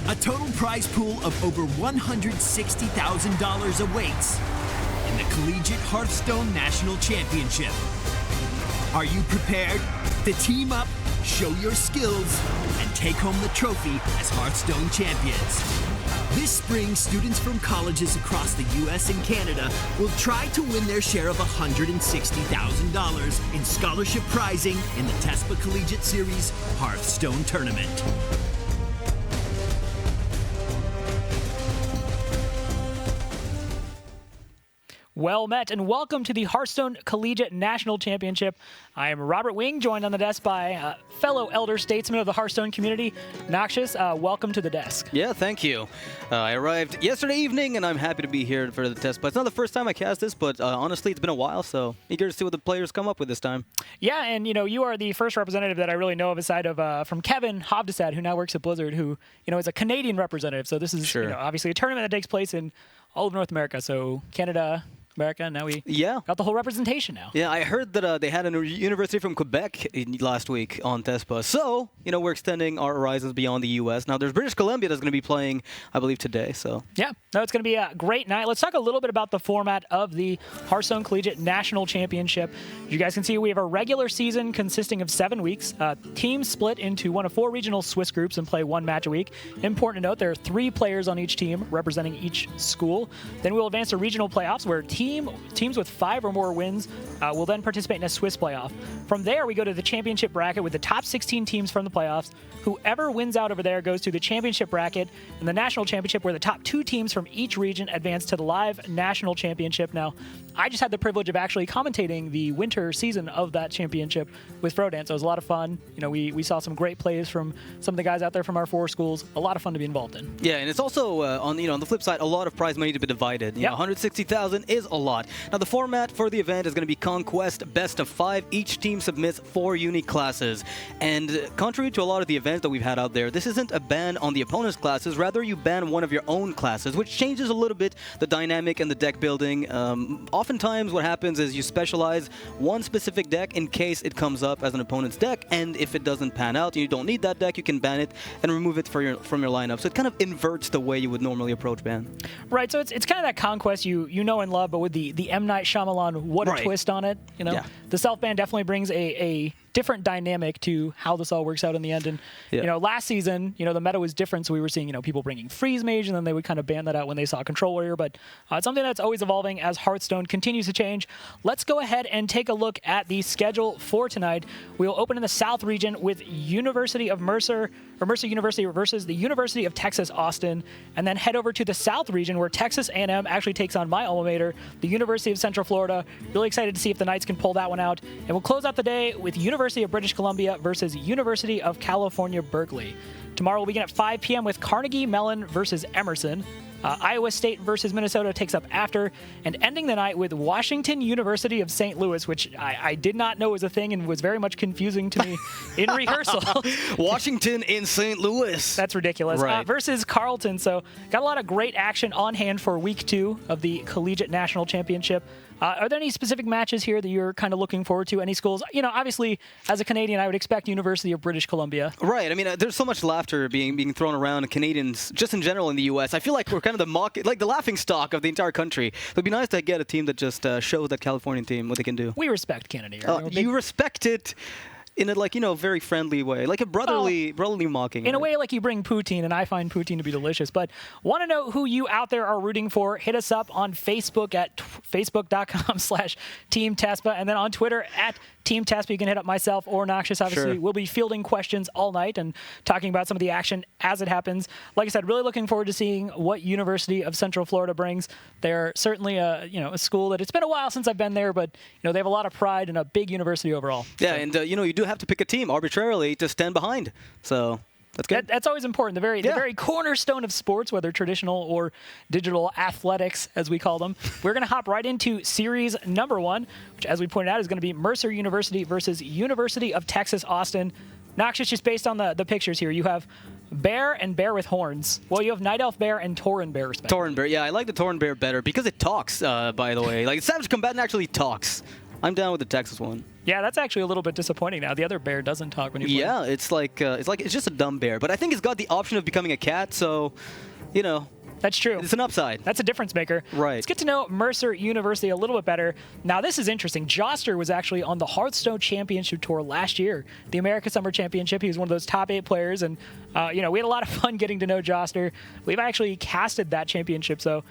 A total prize pool of over $160,000 awaits in the Collegiate Hearthstone National Championship. Are you prepared to team up, show your skills, and take home the trophy as Hearthstone champions? This spring, students from colleges across the US and Canada will try to win their share of $160,000 in scholarship prizing in the Tespa Collegiate Series Hearthstone Tournament. Well met, and welcome to the Hearthstone Collegiate National Championship. I am Robert Wing, joined on the desk by fellow elder statesman of the Hearthstone community, Noxious. Welcome to the desk. Yeah, thank you. I arrived yesterday evening, and I'm happy to be here for the test. But it's not the first time I cast this, but honestly, it's been a while, so eager to see what the players come up with this time. Yeah, and you are the first representative that I really know of aside of from Kevin Hovdestad, who now works at Blizzard, who is a Canadian representative. So this is obviously a tournament that takes place in all of North America. So Canada, America, and now we got the whole representation now. Yeah, I heard that they had a university from Quebec last week on Tespa. So, we're extending our horizons beyond the U.S. Now, there's British Columbia that's going to be playing, I believe, today. So yeah, no, it's going to be a great night. Let's talk a little bit about the format of the Hearthstone Collegiate National Championship. As you guys can see, we have a regular season consisting of 7 weeks. Teams split into one of 4 regional Swiss groups and play 1 match a week. Important to note, there are 3 players on each team representing each school. Then we'll advance to regional playoffs where teams with 5 or more wins will then participate in a Swiss playoff. From there, we go to the championship bracket with the top 16 teams from the playoffs. Whoever wins out over there goes to the championship bracket and the national championship, where the top 2 teams from each region advance to the live national championship. Now, I just had the privilege of actually commentating the winter season of that championship with Frodan, so it was a lot of fun. We saw some great plays from some of the guys out there from our 4 schools. A lot of fun to be involved in. Yeah, and it's also on the flip side, a lot of prize money to be divided. You know, 160,000 is a lot. Now, the format for the event is going to be Conquest Best of 5. Each team submits 4 unique classes. And contrary to a lot of the events that we've had out there, this isn't a ban on the opponent's classes. Rather, you ban one of your own classes, which changes a little bit the dynamic and the deck building. Oftentimes, what happens is you specialize one specific deck in case it comes up as an opponent's deck, and if it doesn't pan out and you don't need that deck, you can ban it and remove it from your lineup. So it kind of inverts the way you would normally approach ban. Right, so it's kind of that Conquest you know and love, but with the M. Night Shyamalan, what a twist on it. The self-ban definitely brings a different dynamic to how this all works out in the end. And last season, the meta was different, so we were seeing people bringing Freeze Mage, and then they would kind of ban that out when they saw Control Warrior. But it's something that's always evolving as Hearthstone continues to change. Let's go ahead and take a look at the schedule for tonight. We'll open in the South region with University of Mercer, or Mercer University versus the University of Texas Austin, and then head over to the South region where Texas A&M actually takes on my alma mater, the University of Central Florida. Really excited to see if the Knights can pull that one out. And we'll close out the day with University of British Columbia versus University of California, Berkeley. Tomorrow we'll begin at 5 p.m. with Carnegie Mellon versus Emerson. Iowa State versus Minnesota takes up after, and ending the night with Washington University of St. Louis, which I did not know was a thing and was very much confusing to me in rehearsal. Washington in St. Louis. That's ridiculous. Right. Versus Carleton. So got a lot of great action on hand for week 2 of the Collegiate National Championship. Are there any specific matches here that you're kind of looking forward to? Any schools? Obviously, as a Canadian, I would expect University of British Columbia. Right. I mean, there's so much laughter being thrown around in Canadians, just in general in the U.S. I feel like we're kind of the laughing stock of the entire country. It'd be nice to get a team that just shows that Californian team what they can do. We respect Canada. You respect it in a very friendly way, like a brotherly mocking. In a way like you bring poutine, and I find poutine to be delicious. But want to know who you out there are rooting for? Hit us up on Facebook at facebook.com/Team Tespa, and then on Twitter at Team Tespa. You can hit up myself or Noxious. Obviously, we'll be fielding questions all night and talking about some of the action as it happens. Like I said, really looking forward to seeing what University of Central Florida brings. They're certainly a school that it's been a while since I've been there, but they have a lot of pride and a big university overall. Yeah, and you do have to pick a team arbitrarily to stand behind. So that's good. That's always important. The very cornerstone of sports, whether traditional or digital athletics, as we call them. We're going to hop right into series number 1, which, as we pointed out, is going to be Mercer University versus University of Texas Austin. Noxious, just based on the pictures here, you have Bear and Bear with horns. Well, you have Night Elf Bear and Tauren Bear, respectively. Tauren Bear, yeah, I like the Tauren Bear better because it talks, by the way. Like, Savage Combatant actually talks. I'm down with the Texas one. Yeah, that's actually a little bit disappointing now. The other bear doesn't talk when you play. Yeah, it's just a dumb bear. But I think it's got the option of becoming a cat, so, you know. That's true. It's an upside. That's a difference maker. Right. Let's get to know Mercer University a little bit better. Now, this is interesting. Joster was actually on the Hearthstone Championship Tour last year, the America Summer Championship. He was one of those top 8 players, and we had a lot of fun getting to know Joster. We've actually casted that championship, so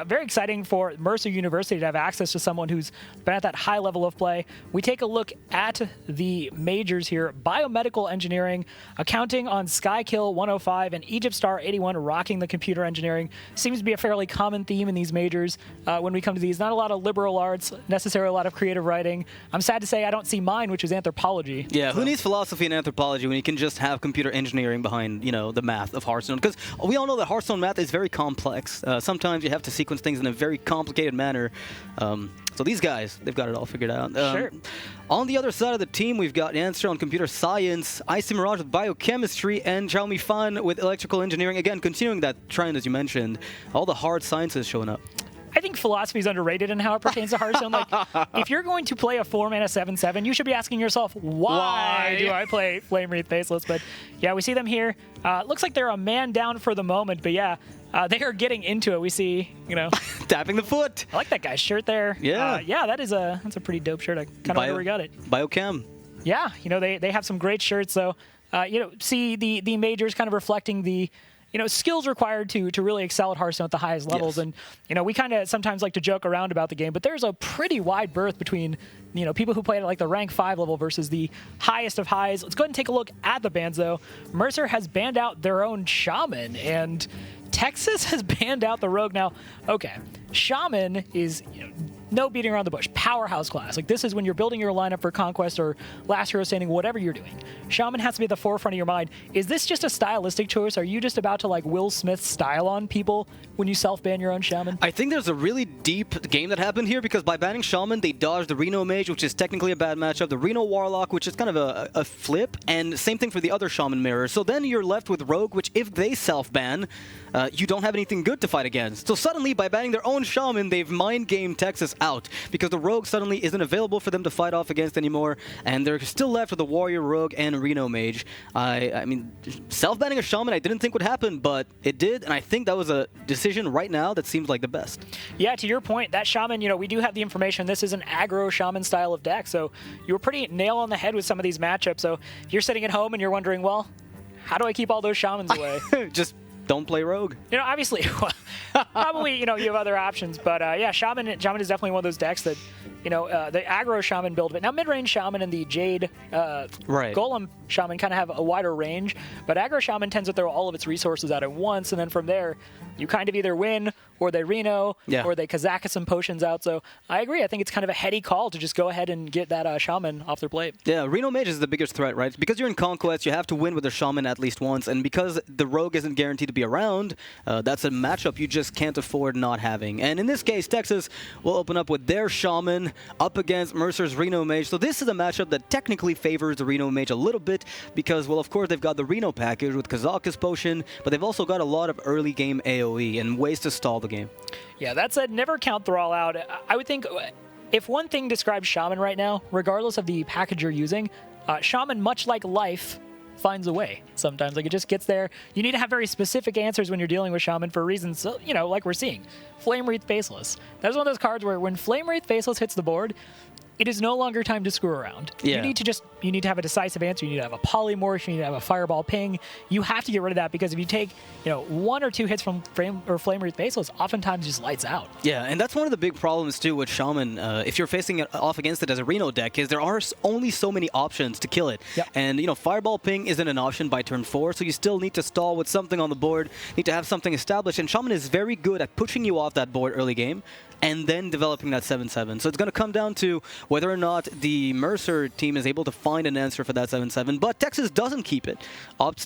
very exciting for Mercer University to have access to someone who's been at that high level of play. We take a look at the majors here. Biomedical engineering, accounting on Skykill 105, and Egypt Star 81 rocking the computer engineering. Seems to be a fairly common theme in these majors when we come to these. Not a lot of liberal arts, necessarily a lot of creative writing. I'm sad to say I don't see mine, which is anthropology. Yeah, who needs philosophy and anthropology when you can just have computer engineering behind, the math of Hearthstone? Because we all know that Hearthstone math is very complex. Sometimes you have to sequence things in a very complicated manner. So these guys, they've got it all figured out. Sure. On the other side of the team, we've got Answer on computer science, Icy Mirage with biochemistry, and Xiaomi Fan with electrical engineering. Again, continuing that trend, as you mentioned, all the hard sciences showing up. I think philosophy is underrated in how it pertains to Hearthstone. Like, if you're going to play a 4-mana 7/7, you should be asking yourself, why do I play Flame Wreath Faceless? But yeah, we see them here. Looks like they're a man down for the moment, but yeah, they are getting into it. We see, tapping the foot. I like that guy's shirt there. Yeah. That's a pretty dope shirt. I kind of wonder where he got it. Biochem. Yeah, they have some great shirts. So, see the majors kind of reflecting the skills required to really excel at Hearthstone at the highest levels. Yes. And, we kind of sometimes like to joke around about the game, but there's a pretty wide berth between, people who play at like the rank 5 level versus the highest of highs. Let's go ahead and take a look at the bans, though. Mercer has banned out their own Shaman, and Texas has banned out the Rogue. Now, okay, Shaman is, no beating around the bush. Powerhouse class. Like, this is when you're building your lineup for Conquest or Last Hero Standing, whatever you're doing. Shaman has to be at the forefront of your mind. Is this just a stylistic choice? Are you just about to, like, Will Smith style on people when you self-ban your own Shaman? I think there's a really deep game that happened here, because by banning Shaman, they dodged the Reno Mage, which is technically a bad matchup, the Reno Warlock, which is kind of a flip, and same thing for the other Shaman mirror. So then you're left with Rogue, which if they self-ban, you don't have anything good to fight against. So suddenly, by banning their own Shaman, they've mind-gamed Texas out, because the Rogue suddenly isn't available for them to fight off against anymore, and they're still left with the Warrior, Rogue, and Reno Mage. I mean, self-banning a Shaman I didn't think would happen, but it did, and I think that was a decision right now that seems like the best. Yeah, to your point, that Shaman, we do have the information. This is an aggro Shaman style of deck, so you were pretty nail on the head with some of these matchups. So if you're sitting at home and you're wondering, well, how do I keep all those Shamans away? Just don't play Rogue. Obviously, probably, you have other options. But, yeah, Shaman is definitely one of those decks that, the aggro Shaman build. But now mid-range Shaman and the Jade Golem Shaman kind of have a wider range. But aggro Shaman tends to throw all of its resources out at once. And then from there, you kind of either win, or they Reno, or they Kazaka some potions out. So I agree. I think it's kind of a heady call to just go ahead and get that Shaman off their plate. Yeah, Reno Mage is the biggest threat, right? Because you're in Conquest, you have to win with a Shaman at least once. And because the Rogue isn't guaranteed to be around, that's a matchup you just can't afford not having. And in this case, Texas will open up with their Shaman up against Mercer's Reno Mage. So this is a matchup that technically favors the Reno Mage a little bit, because, well, of course, they've got the Reno package with Kazaka's Potion, but they've also got a lot of early game AoE and ways to stall the game. Yeah, that said, never count Thrall out. I would think if one thing describes Shaman right now, regardless of the package you're using, Shaman, much like life, finds a way sometimes. Like, it just gets there. You need to have very specific answers when you're dealing with Shaman for reasons, so, like we're seeing. Flame Wreath Faceless. That's one of those cards where when Flame Wreath Faceless hits the board, it is no longer time to screw around. Yeah. You need to have a decisive answer. You need to have a polymorph. You need to have a fireball ping. You have to get rid of that, because if you take, 1 or 2 hits from Flame Wreath Faceless, oftentimes just lights out. Yeah, and that's one of the big problems too with Shaman. If you're facing it off against it as a Reno deck, is there are only so many options to kill it. Yep. And fireball ping isn't an option by turn 4, so you still need to stall with something on the board. Need to have something established, and Shaman is very good at pushing you off that board early game, and then developing that 7/7. So it's going to come down to whether or not the Mercer team is able to find an answer for that 7/7, but Texas doesn't keep it. Opts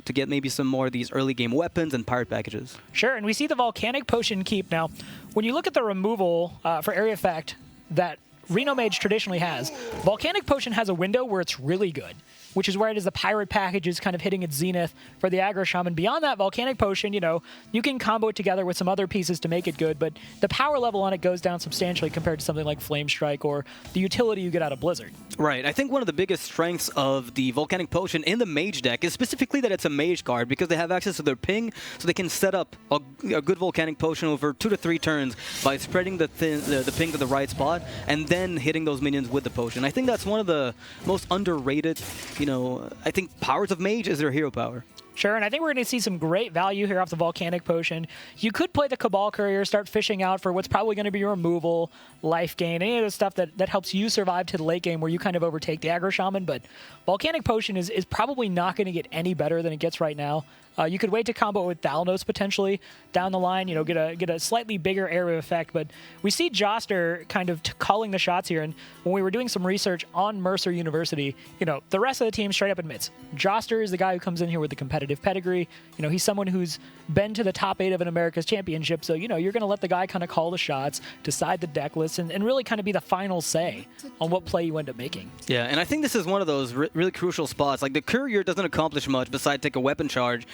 to get maybe some more of these early game weapons and pirate packages. Sure, and we see the Volcanic Potion keep. Now, when you look at the removal for Area Effect that Reno Mage traditionally has, Volcanic Potion has a window where it's really good. which is where it is the Pirate package is kind of hitting its zenith for the Aggro Shaman. Beyond that, Volcanic Potion, you can combo it together with some other pieces to make it good, but the power level on it goes down substantially compared to something like Flame Strike or the utility you get out of Blizzard. Right. I think one of the biggest strengths of the Volcanic Potion in the Mage deck is specifically that it's a Mage card because they have access to their ping, so they can set up a good Volcanic Potion over 2 to 3 turns by spreading the ping to the right spot and then hitting those minions with the potion. I think that's one of the most underrated, I think powers of Mage is their hero power. Sure, and I think we're going to see some great value here off the Volcanic Potion. You could play the Cabal Courier, start fishing out for what's probably going to be removal, life gain, any of the stuff that helps you survive to the late game where you kind of overtake the Aggro Shaman, but Volcanic Potion is probably not going to get any better than it gets right now. You could wait to combo it with Thalnos potentially down the line, get a slightly bigger area of effect. But we see Joster kind of calling the shots here. And when we were doing some research on Mercer University, the rest of the team straight up admits Joster is the guy who comes in here with the competitive pedigree. He's someone who's been to the top 8 of an America's Championship. So, you're going to let the guy kind of call the shots, decide the deck list, and really kind of be the final say on what play you end up making. Yeah, and I think this is one of those really crucial spots. Like, the Courier doesn't accomplish much besides take a weapon charge.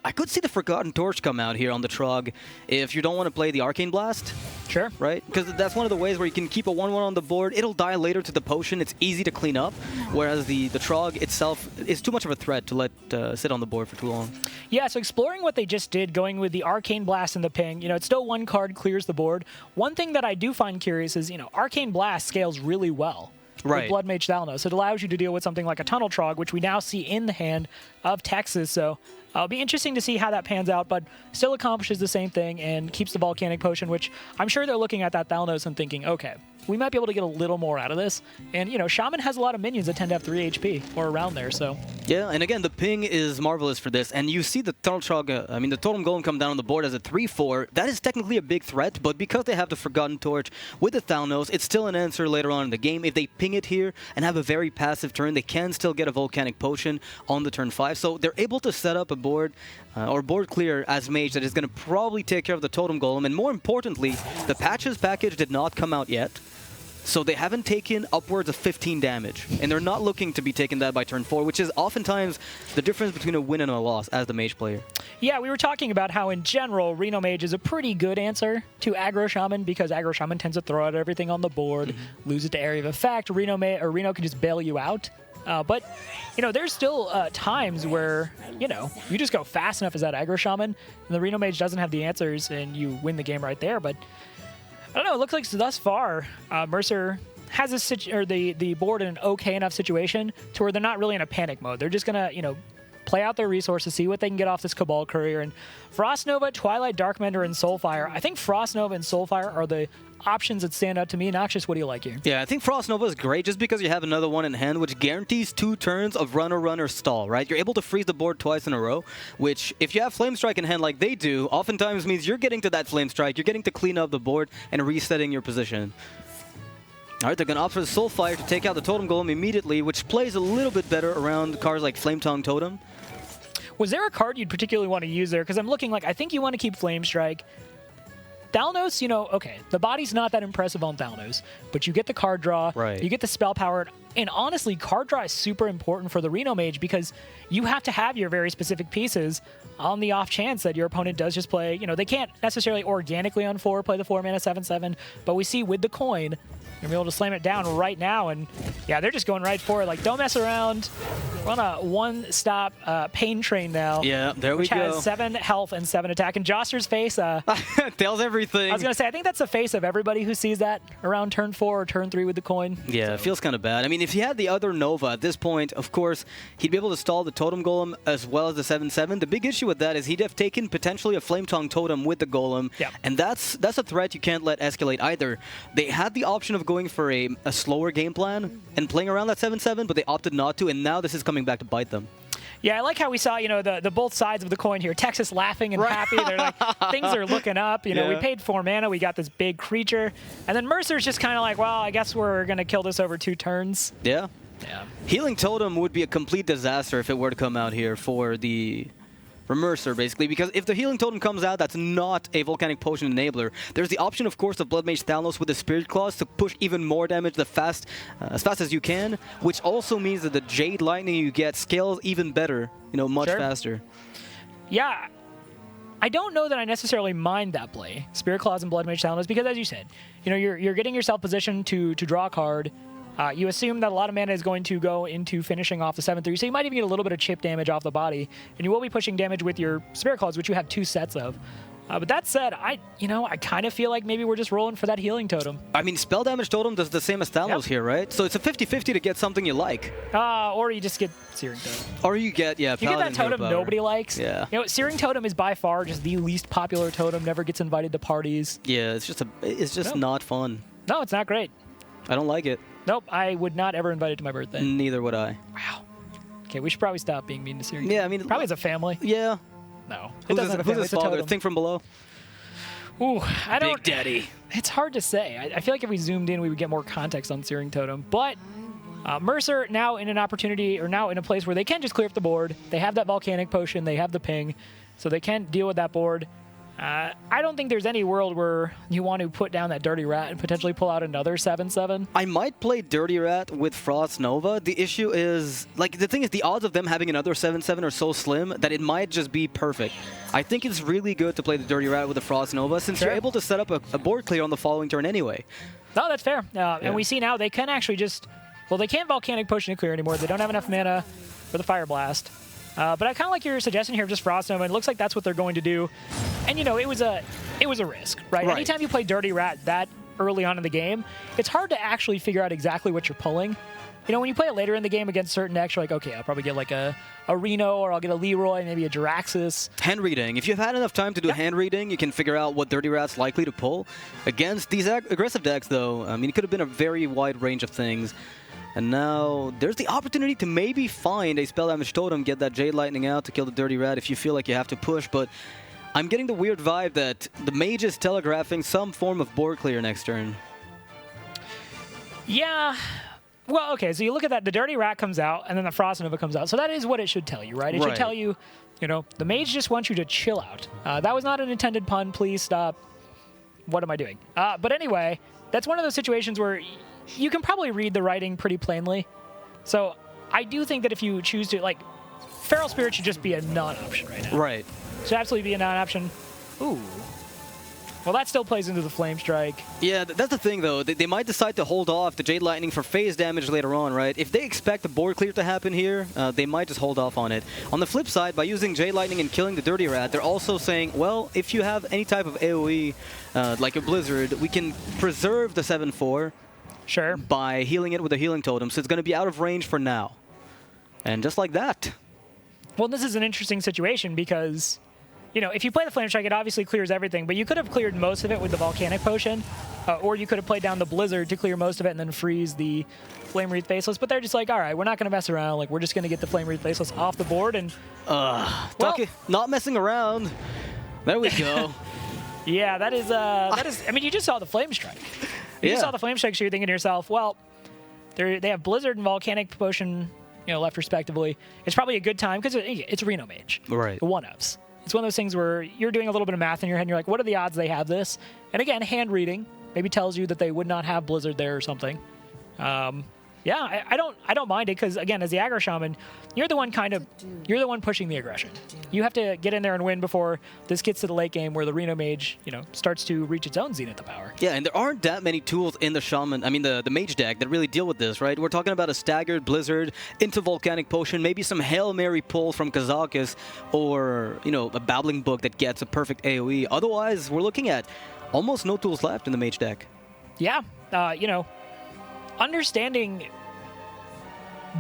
I could see the Forgotten Torch come out here on the Trog if you don't want to play the Arcane Blast. Sure. Right? Because that's one of the ways where you can keep a 1-1 on the board. It'll die later to the potion. It's easy to clean up, whereas the Trog itself is too much of a threat to let sit on the board for too long. Yeah, so exploring what they just did, going with the Arcane Blast and the ping, it's still one card clears the board. One thing that I do find curious is, Arcane Blast scales really well. Right. With Blood Mage Thalnos. It allows you to deal with something like a Tunnel Trog, which we now see in the hand of Texas. So it'll be interesting to see how that pans out, but still accomplishes the same thing and keeps the Volcanic Potion, which I'm sure they're looking at that Thalnos and thinking, okay, we might be able to get a little more out of this. And, Shaman has a lot of minions that tend to have 3 HP or around there, so. Yeah, and again, the ping is marvelous for this. And you see the Tunnel Trog, the Totem Golem come down on the board as a 3-4. That is technically a big threat, but because they have the Forgotten Torch with the Thalnos, it's still an answer later on in the game. If they ping it here and have a very passive turn, they can still get a Volcanic Potion on the turn 5. So they're able to set up a board or board clear as Mage that is going to probably take care of the Totem Golem. And more importantly, the Patches package did not come out yet. So they haven't taken upwards of 15 damage, and they're not looking to be taking that by turn 4, which is oftentimes the difference between a win and a loss as the Mage player. Yeah, we were talking about how in general Reno Mage is a pretty good answer to Aggro Shaman because Aggro Shaman tends to throw out everything on the board, lose it to area of effect. Reno can just bail you out. But there's still times where you just go fast enough as that Aggro Shaman, and the Reno Mage doesn't have the answers, and you win the game right there. But I don't know. It looks like thus far, Mercer has the board in an okay enough situation to where they're not really in a panic mode. They're just gonna, play out their resources, see what they can get off this Cabal Courier. And Frost Nova, Twilight Darkmender, and Soulfire. I think Frost Nova and Soulfire are the options that stand out to me. Noxious, what do you like here? Yeah, I think Frost Nova is great just because you have another one in hand, which guarantees 2 turns of run or stall, right? You're able to freeze the board twice in a row, which if you have Flame Strike in hand like they do, oftentimes means you're getting to that Flame Strike, you're getting to clean up the board and resetting your position. All right, they're going to opt for the Soulfire to take out the Totem Golem immediately, which plays a little bit better around cards like Flame Tongue Totem. Was there a card you'd particularly want to use there? Because I'm looking I think you want to keep Flame Strike. Thalnos, okay, the body's not that impressive on Thalnos, but you get the card draw, right. You get the spell power, and honestly, card draw is super important for the Reno Mage because you have to have your very specific pieces on the off chance that your opponent does just play, they can't necessarily organically on 4 play the 4-mana 7/7, but we see with the coin, you're able to slam it down right now, and yeah, they're just going right for it. Don't mess around. We're on a one-stop pain train now. Yeah, there we go. Which has 7 health and 7 attack. And Joster's face... tells everything. I was going to say, I think that's the face of everybody who sees that around turn 4 or turn 3 with the coin. Yeah, so. It feels kind of bad. I mean, if he had the other Nova at this point, of course, he'd be able to stall the Totem Golem as well as the 7/7. The big issue with that is he'd have taken potentially a Flame Tongue Totem with the Golem, and that's a threat you can't let escalate either. They had the option of going for a slower game plan and playing around that 7/7, but they opted not to, and now this is coming back to bite them. Yeah, I like how we saw, the both sides of the coin here. Texas laughing and happy. They're like, things are looking up. We paid 4 mana. We got this big creature. And then Mercer's just kind of like, well, I guess we're going to kill this over 2 turns. Yeah. Healing Totem would be a complete disaster if it were to come out here for the for Mercer, basically, because if the Healing Totem comes out, that's not a Volcanic Potion enabler. There's the option, of course, of Blood Mage Thalnos with the Spirit Claws to push even more damage as fast as you can, which also means that the Jade Lightning you get scales even better, much faster. Yeah. I don't know that I necessarily mind that play, Spirit Claws and Blood Mage Thalnos, because as you said, you're getting yourself positioned to draw a card. You assume that a lot of mana is going to go into finishing off the 7/3, so you might even get a little bit of chip damage off the body, and you will be pushing damage with your Spirit Claws, which you have 2 sets of. But that said, I kind of feel like maybe we're just rolling for that Healing Totem. I mean, Spell Damage Totem does the same as Thalnos here, right? So it's a 50-50 to get something you like. Or you just get Searing Totem. Or you get, you get that totem nobody likes. Yeah. Searing Totem is by far just the least popular totem, never gets invited to parties. Yeah, it's just not fun. No, it's not great. I don't like it. Nope, I would not ever invite it to my birthday. Neither would I. Wow. Okay, we should probably stop being mean to Searing. Yeah, I mean... Probably as a family. Yeah. No. Who's his father? Thing from below? Ooh, I don't... Big Daddy. It's hard to say. I feel like if we zoomed in, we would get more context on Searing Totem. But Mercer now in an opportunity, or now in a place where they can just clear up the board. They have that Volcanic Potion. They have the ping. So they can deal with that board. I don't think there's any world where you want to put down that Dirty Rat and potentially pull out another 7/7. I might play Dirty Rat with Frost Nova. The issue is, the thing is, the odds of them having another 7/7 are so slim that it might just be perfect. I think it's really good to play the Dirty Rat with the Frost Nova since you're able to set up a board clear on the following turn anyway. No, that's fair. And we see now they can actually just, well, they can't Volcanic Potion to clear anymore. They don't have enough mana for the Fire Blast. But I kind of like your suggestion here of just Frost Nova. It looks like that's what they're going to do. And, it was a risk, right? Anytime you play Dirty Rat that early on in the game, it's hard to actually figure out exactly what you're pulling. When you play it later in the game against certain decks, you're like, okay, I'll probably get like a Reno, or I'll get a Leroy, maybe a Jiraxis. Hand reading. If you've had enough time to do hand reading, you can figure out what Dirty Rat's likely to pull. Against these aggressive decks, though, I mean, it could have been a very wide range of things. And now there's the opportunity to maybe find a Spell Damage Totem, get that Jade Lightning out to kill the Dirty Rat if you feel like you have to push, but I'm getting the weird vibe that the Mage is telegraphing some form of board clear next turn. Yeah. Well, okay, so you look at that, the Dirty Rat comes out, and then the Frost Nova comes out. So that is what it should tell you, right? It should tell you, the Mage just wants you to chill out. That was not an intended pun. Please stop. What am I doing? But anyway, that's one of those situations where you can probably read the writing pretty plainly. So I do think that if you choose to, Feral Spirit should just be a non-option right now. Right. Should absolutely be a non-option. Ooh. Well, that still plays into the Flame Strike. Yeah, that's the thing, though. They might decide to hold off the Jade Lightning for phase damage later on, right? If they expect a board clear to happen here, they might just hold off on it. On the flip side, by using Jade Lightning and killing the Dirty Rat, they're also saying, well, if you have any type of AoE, like a Blizzard, we can preserve the 7/4 by healing it with a Healing Totem, so it's going to be out of range for now. And just like that. Well, this is an interesting situation because... if you play the Flame Strike, it obviously clears everything, but you could have cleared most of it with the Volcanic Potion, or you could have played down the Blizzard to clear most of it and then freeze the Flame Wreath Faceless. But they're just like, all right, we're not going to mess around. We're just going to get the Flame Wreath Faceless off the board. And not messing around. There we go. Yeah, that is. I mean, you just saw the Flame Strike. You just saw the Flame Strike, so you're thinking to yourself, well, they have Blizzard and Volcanic Potion, left respectively. It's probably a good time because it's Reno Mage. Right. The one-ups. It's one of those things where you're doing a little bit of math in your head and you're like, what are the odds they have this? And again, hand reading maybe tells you that they would not have Blizzard there or something. Yeah, I don't mind it because again, as the aggro shaman, you're the one pushing the aggression. You have to get in there and win before this gets to the late game where the Reno Mage, starts to reach its own zenith of power. Yeah, and there aren't that many tools in the shaman, the Mage deck that really deal with this, right? We're talking about a staggered Blizzard into Volcanic Potion, maybe some Hail Mary pull from Kazakus, or, a Babbling Book that gets a perfect AoE. Otherwise, we're looking at almost no tools left in the Mage deck. Yeah, understanding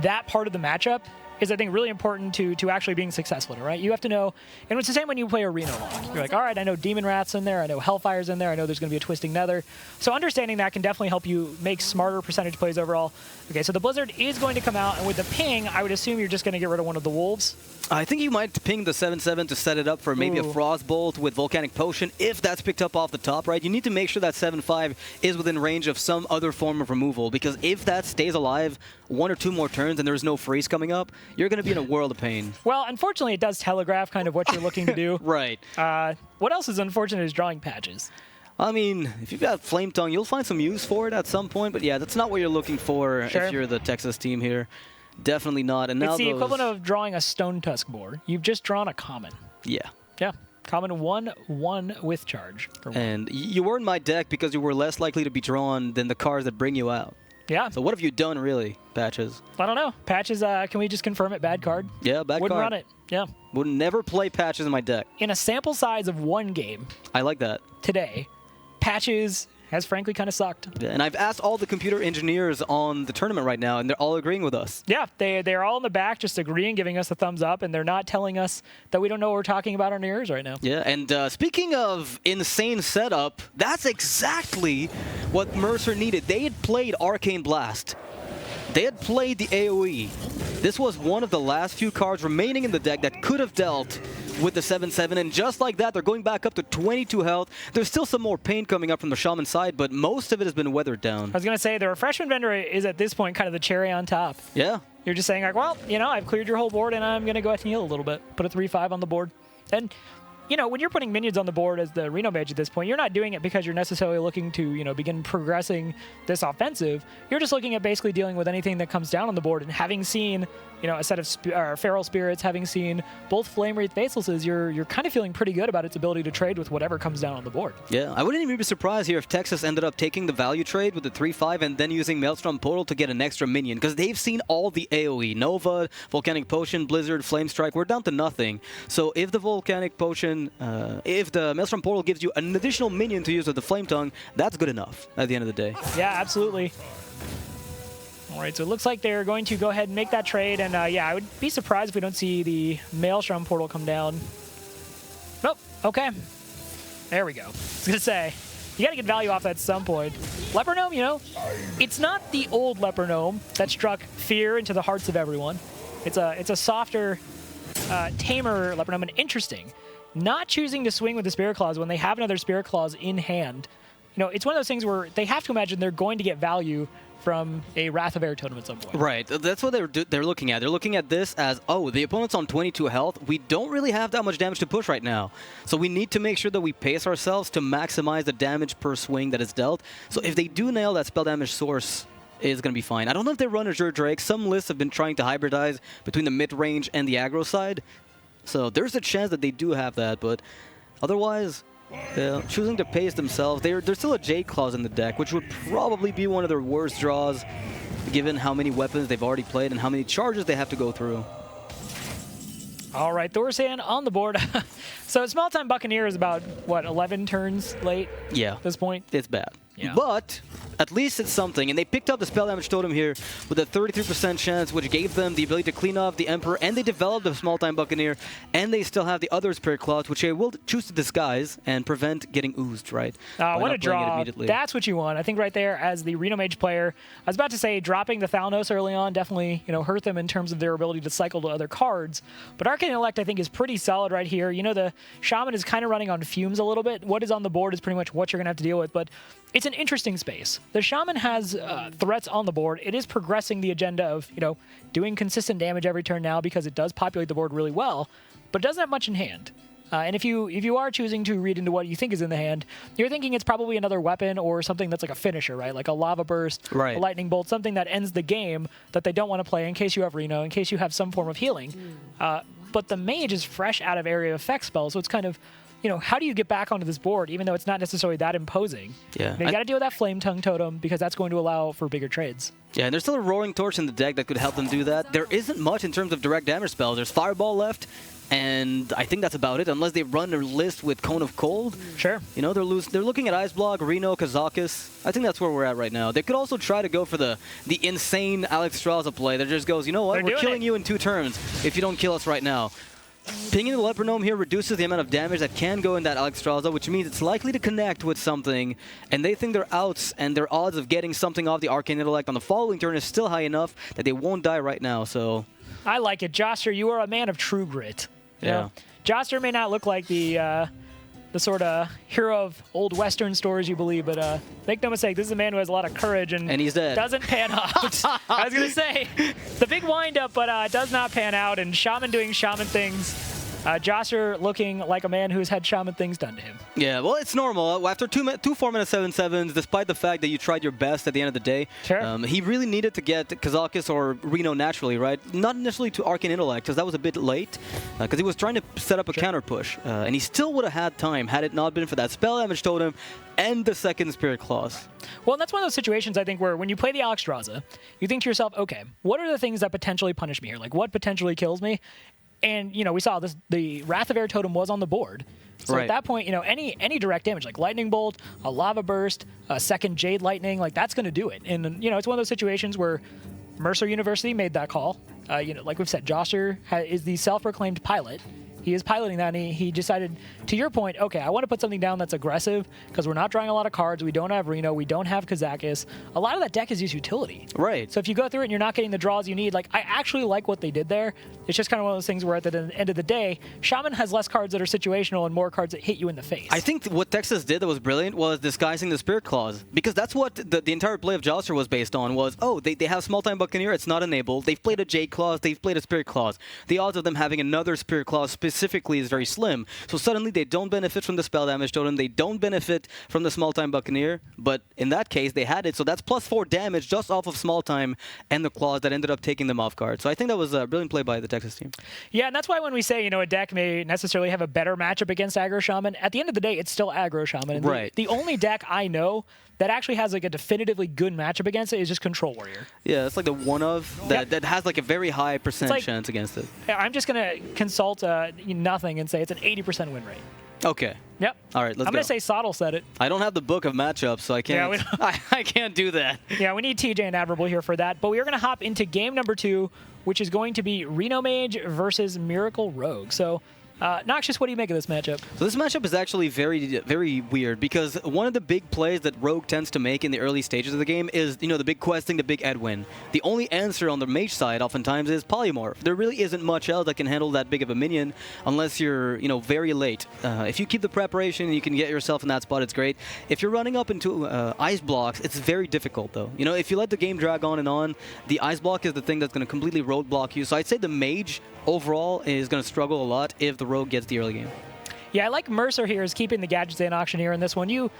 that part of the matchup is, I think, really important to actually being successful in it, right? You have to know, and it's the same when you play Arena Lock. You're like, all right, I know Demon Rat's in there, I know Hellfire's in there, I know there's going to be a Twisting Nether. So understanding that can definitely help you make smarter percentage plays overall. Okay, so the Blizzard is going to come out, and with the ping, I would assume you're just going to get rid of one of the Wolves. I think you might ping the 7/7 to set it up for maybe a Frostbolt with Volcanic Potion, if that's picked up off the top, right? You need to make sure that 7/5 is within range of some other form of removal, because if that stays alive 1 or 2 more turns and there's no freeze coming up, you're going to be in a world of pain. Well, unfortunately, it does telegraph kind of what you're looking to do. Right. What else is unfortunate is drawing patches. I mean, if you've got Flame Tongue, you'll find some use for it at some point. But yeah, that's not what you're looking for if you're the Texas team here. Definitely not. And now it's the equivalent of drawing a Stone Tusk board. You've just drawn a common. Yeah. Yeah. Common 1/1 with charge. And you were in my deck because you were less likely to be drawn than the cards that bring you out. Yeah. So what have you done, really, Patches? I don't know. Patches, can we just confirm it? Bad card? Yeah, bad Wouldn't card. run it. Yeah. Would never play Patches in my deck. In a sample size of 1 game. I like that. Today, Patches has frankly kind of sucked. Yeah, and I've asked all the computer engineers on the tournament right now, and they're all agreeing with us. Yeah, they're all in the back just agreeing, giving us a thumbs up, and they're not telling us that we don't know what we're talking about on ears right now. Yeah, and speaking of insane setup, that's exactly what Mercer needed. They had played Arcane Blast. They had played the AoE. This was one of the last few cards remaining in the deck that could have dealt with the 7/7, and just like that, they're going back up to 22 health. There's still some more pain coming up from the Shaman side, but most of it has been weathered down. I was going to say, the Refreshment Vendor is at this point kind of the cherry on top. Yeah. You're just saying, like, well, you know, I've cleared your whole board, and I'm going to go ahead and heal a little bit. Put a 3/5 on the board. And, you know, when you're putting minions on the board as the Reno Mage at this point, you're not doing it because you're necessarily looking to, you know, begin progressing this offensive. You're just looking at basically dealing with anything that comes down on the board, and having seen, you know, a set of Feral Spirits, having seen both Flame Wraith Basilises, you're kind of feeling pretty good about its ability to trade with whatever comes down on the board. Yeah, I wouldn't even be surprised here if Texas ended up taking the value trade with the 3/5 and then using Maelstrom Portal to get an extra minion, because they've seen all the AoE. Nova, Volcanic Potion, Blizzard, Flame Strike, we're down to nothing. So if the Volcanic Potion, if the Maelstrom Portal gives you an additional minion to use with the Flame Tongue, that's good enough at the end of the day. Yeah, absolutely. All right, so it looks like they're going to go ahead and make that trade, and yeah, I would be surprised if we don't see the Maelstrom Portal come down. Nope, okay. There we go. I was going to say, you got to get value off that at some point. Leper Gnome, you know, it's not the old Leper Gnome that struck fear into the hearts of everyone. It's a softer, tamer Leper Gnome, and interesting. Not choosing to swing with the Spirit Claws when they have another Spirit Claws in hand. You know, it's one of those things where they have to imagine they're going to get value from a Wrath of Air totem at some point. Right, that's what they're looking at. They're looking at this as, oh, the opponent's on 22 health. We don't really have that much damage to push right now. So we need to make sure that we pace ourselves to maximize the damage per swing that is dealt. So if they do nail that spell damage source, it's going to be fine. I don't know if they run Azure Drake. Some lists have been trying to hybridize between the mid-range and the aggro side. So there's a chance that they do have that, but otherwise, choosing to pace themselves, there's still a Jade Claws in the deck, which would probably be one of their worst draws, given how many weapons they've already played and how many charges they have to go through. All right, Thor's Hand on the board. So Small Time Buccaneer is about, what, 11 turns late? Yeah. At this point? It's bad. Yeah. But at least it's something. And they picked up the spell damage totem here with a 33% chance, which gave them the ability to clean off the Emperor, and they developed the Small Time Buccaneer, and they still have the other Spirit Claws, which they will choose to disguise and prevent getting oozed, right? What a draw. That's what you want. I think right there, as the Reno Mage player, I was about to say dropping the Thalnos early on definitely, you know, hurt them in terms of their ability to cycle to other cards. But Arcane Elect, I think, is pretty solid right here. You know, the Shaman is kind of running on fumes a little bit. What is on the board is pretty much what you're going to have to deal with, but it's an interesting space. The Shaman has threats on the board. It is progressing the agenda of, you know, doing consistent damage every turn now because it does populate the board really well, but it doesn't have much in hand. And if you are choosing to read into what you think is in the hand, you're thinking it's probably another weapon or something that's like a finisher, right? Like a Lava Burst, right, a Lightning Bolt, something that ends the game that they don't want to play in case you have Reno, in case you have some form of healing. But the Mage is fresh out of area effect spells, so it's kind of, you know, how do you get back onto this board, even though it's not necessarily that imposing? Yeah. You got to deal with that Flame Tongue Totem because that's going to allow for bigger trades. Yeah, and there's still a Roaring Torch in the deck that could help them do that. There isn't much in terms of direct damage spells. There's Fireball left, and I think that's about it, unless they run a list with Cone of Cold. Sure. You know, they're looking at Ice Block, Reno, Kazakis. I think that's where we're at right now. They could also try to go for the insane Alex Strauza play that just goes, you know what, we're killing you in 2 turns if you don't kill us right now. Pinging the Leper Gnome here reduces the amount of damage that can go in that Alex Strauza, which means it's likely to connect with something, and they think their outs and their odds of getting something off the Arcane Intellect on the following turn is still high enough that they won't die right now, so... I like it. Joster, you are a man of true grit. Yeah. You know, Joster may not look like the the sort of hero of old Western stories, you believe, but make no mistake, this is a man who has a lot of courage and he's dead. Doesn't pan out. I was going to say, the big wind-up, but does not pan out, and Shaman doing Shaman things. Josser looking like a man who's had Shaman things done to him. Yeah, well, it's normal. After two 4-minute 7-7s, despite the fact that you tried your best at the end of the day, he really needed to get Kazakus or Reno naturally, right? Not initially to Arcane Intellect, because that was a bit late, because he was trying to set up a counter push, and he still would have had time had it not been for that spell damage totem and the second Spirit Claws. Well, and that's one of those situations, I think, where when you play the Alexstrasza, you think to yourself, okay, what are the things that potentially punish me here? Like, what potentially kills me? And, you know, we saw this, the Wrath of Air totem was on the board. So at that point, you know, any direct damage, like Lightning Bolt, a Lava Burst, a second Jade Lightning, like that's going to do it. And, you know, it's one of those situations where Mercer University made that call. You know, like we've said, Josser is the self-proclaimed pilot. He is piloting that, and he decided, to your point, okay, I want to put something down that's aggressive because we're not drawing a lot of cards. We don't have Reno. We don't have Kazakus. A lot of that deck is used utility. Right. So if you go through it and you're not getting the draws you need, like, I actually like what they did there. It's just kind of one of those things where at the end of the day, Shaman has less cards that are situational and more cards that hit you in the face. I think what Texas did that was brilliant was disguising the Spirit Claws, because that's what the entire play of Josser was based on was, oh, they have Small Time Buccaneer, it's not enabled. They've played a Jade Claws, they've played a Spirit Claws. The odds of them having another Spirit Claws specifically is very slim. So suddenly they don't benefit from the spell damage totem, they don't benefit from the Small Time Buccaneer, but in that case they had it, so that's +4 damage just off of Small Time and the Claws that ended up taking them off guard. So I think that was a brilliant play by the Texas team. Yeah, and that's why when we say, you know, a deck may necessarily have a better matchup against Aggro Shaman, at the end of the day, it's still Aggro Shaman. And right. The only deck I know that actually has like a definitively good matchup against it is just Control Warrior. Yeah, it's like the one of that has like a very high percent chance against it. I'm just going to consult nothing and say it's an 80% win rate. Okay. Yep. All right, let's go. I'm going to say Sottle said it. I don't have the book of matchups, so I can't. Yeah, I can't do that. Yeah, we need TJ and Admirable here for that. But we are going to hop into game number 2, which is going to be Reno Mage versus Miracle Rogue. So, Noxious, what do you make of this matchup? So this matchup is actually very, very weird, because one of the big plays that Rogue tends to make in the early stages of the game is, you know, the big questing, the big Edwin. The only answer on the mage side oftentimes is Polymorph. There really isn't much else that can handle that big of a minion unless you're, you know, very late. If you keep the preparation, you can get yourself in that spot, it's great. If you're running up into ice blocks, it's very difficult, though. You know, if you let the game drag on and on, the ice block is the thing that's going to completely roadblock you. So I'd say the mage overall is going to struggle a lot if the Rogue gets the early game. Yeah, I like Mercer here is keeping the Gadgets and Auctioneer in this one. You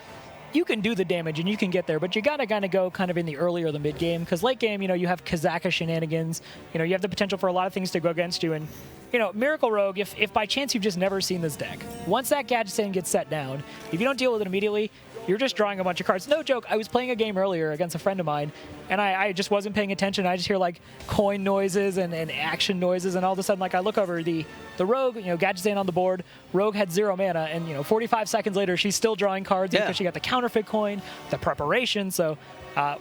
can do the damage and you can get there, but you gotta kind of go kind of in the early or the mid game, because late game, you know, you have Kazaka shenanigans. You know, you have the potential for a lot of things to go against you. And you know, Miracle Rogue, if by chance you've just never seen this deck, once that Gadget Stand gets set down, if you don't deal with it immediately, you're just drawing a bunch of cards. No joke, I was playing a game earlier against a friend of mine, and I just wasn't paying attention. I just hear like coin noises and action noises, and all of a sudden, like, I look over the Rogue, you know, Gadget Stand on the board. Rogue had 0 mana, and, you know, 45 seconds later, she's still drawing cards because she got the counterfeit coin, the preparation. So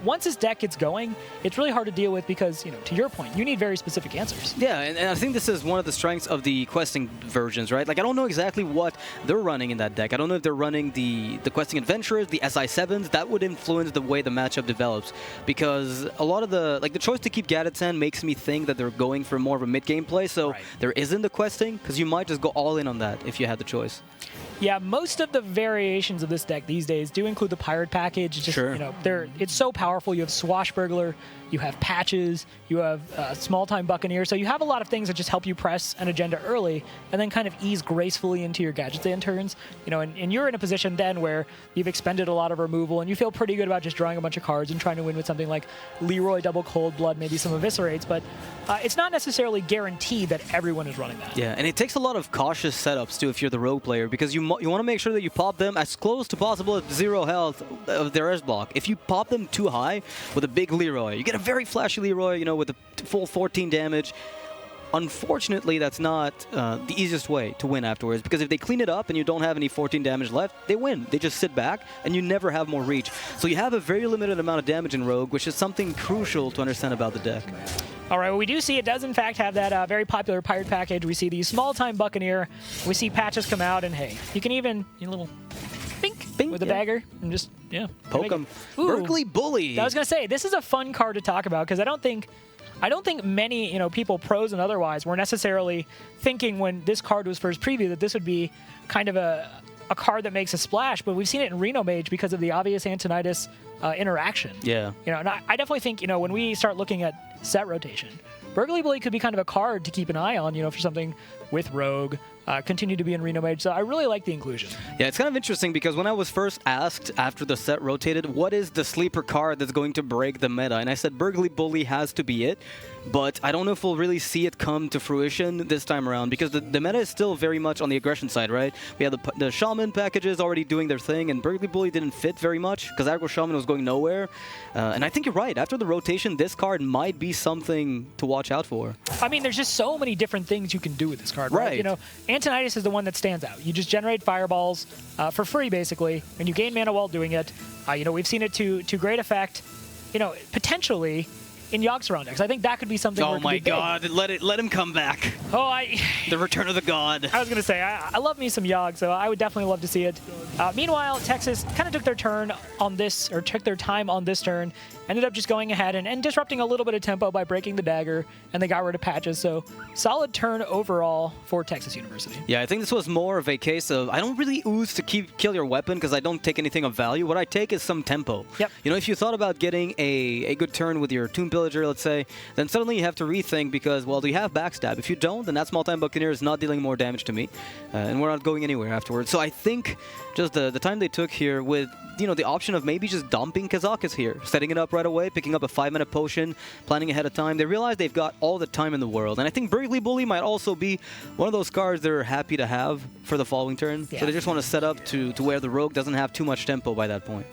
once this deck gets going, it's really hard to deal with because, you know, to your point, you need very specific answers. Yeah, and I think this is one of the strengths of the questing versions, right? Like, I don't know exactly what they're running in that deck. I don't know if they're running the questing adventurers, the SI7s. That would influence the way the matchup develops, because a lot of the choice to keep Gadgetsan makes me think that they're going for more of a mid-game play, so there isn't the questing, because you might just go all in on that if you had the choice. Yeah, most of the variations of this deck these days do include the Pirate package. It's just, you know, it's so powerful. You have Swashbuckler, you have Patches, you have Small Time Buccaneer. So you have a lot of things that just help you press an agenda early and then kind of ease gracefully into your Gadget Stand turns. You know, and you're in a position then where you've expended a lot of removal and you feel pretty good about just drawing a bunch of cards and trying to win with something like Leroy Double Cold Blood, maybe some Eviscerates. But it's not necessarily guaranteed that everyone is running that. Yeah, and it takes a lot of cautious setups too if you're the Rogue player, because you want to make sure that you pop them as close to possible at 0 health of their edge block. If you pop them too high with a big Leroy, you get a very flashy Leroy, you know, with a full 14 damage. Unfortunately, that's not the easiest way to win afterwards, because if they clean it up and you don't have any 14 damage left, they win. They just sit back and you never have more reach. So you have a very limited amount of damage in Rogue, which is something crucial to understand about the deck. All right, well, we do see it does, in fact, have that very popular Pirate package. We see the Small Time Buccaneer. We see Patches come out, and hey, you can even, a little bink with a dagger and just, poke them. Berkeley Bully. I was going to say, this is a fun card to talk about, because I don't think many, people, pros and otherwise, were necessarily thinking when this card was first previewed that this would be kind of a a card that makes a splash, but we've seen it in Reno Mage because of the obvious Antonidas interaction. Yeah. And I definitely think, when we start looking at set rotation, Burgly Bully could be kind of a card to keep an eye on, for something with Rogue, continue to be in Reno Mage. So I really like the inclusion. Yeah, it's kind of interesting because when I was first asked after the set rotated, what is the sleeper card that's going to break the meta? And I said Burgly Bully has to be it. But I don't know if we'll really see it come to fruition this time around because the meta is still very much on the aggression side, right? We have the Shaman packages already doing their thing, and Burgly Bully didn't fit very much because Aggro Shaman was going nowhere. And I think you're right. After the rotation, this card might be something to watch out for. I mean, there's just so many different things you can do with this card, right? Antonidas is the one that stands out. You just generate fireballs for free, basically, and you gain mana while doing it. We've seen it to great effect, potentially in Yogg-Saron decks. I think that could be something. Oh my God! Let him come back. The return of the god. I was gonna say I love me some Yogg, so I would definitely love to see it. Meanwhile, Texas kind of took their time on this turn. Ended up just going ahead and disrupting a little bit of tempo by breaking the dagger, and they got rid of patches. So solid turn overall for Texas University. Yeah, I think this was more of a case of I don't really ooze to kill your weapon because I don't take anything of value. What I take is some tempo. Yep. If you thought about getting a good turn with your Tomb Pillager, let's say, then suddenly you have to rethink because, well, do you have backstab? If you don't, then that small-time Buccaneer is not dealing more damage to me, and we're not going anywhere afterwards. So I think just the time they took here with the option of maybe just dumping Kazakus here, setting it up right away, picking up a 5-minute potion, planning ahead of time. They realize they've got all the time in the world. And I think Burgly Bully might also be one of those cards they're happy to have for the following turn. Yeah. So they just want to set up to where the Rogue doesn't have too much tempo by that point.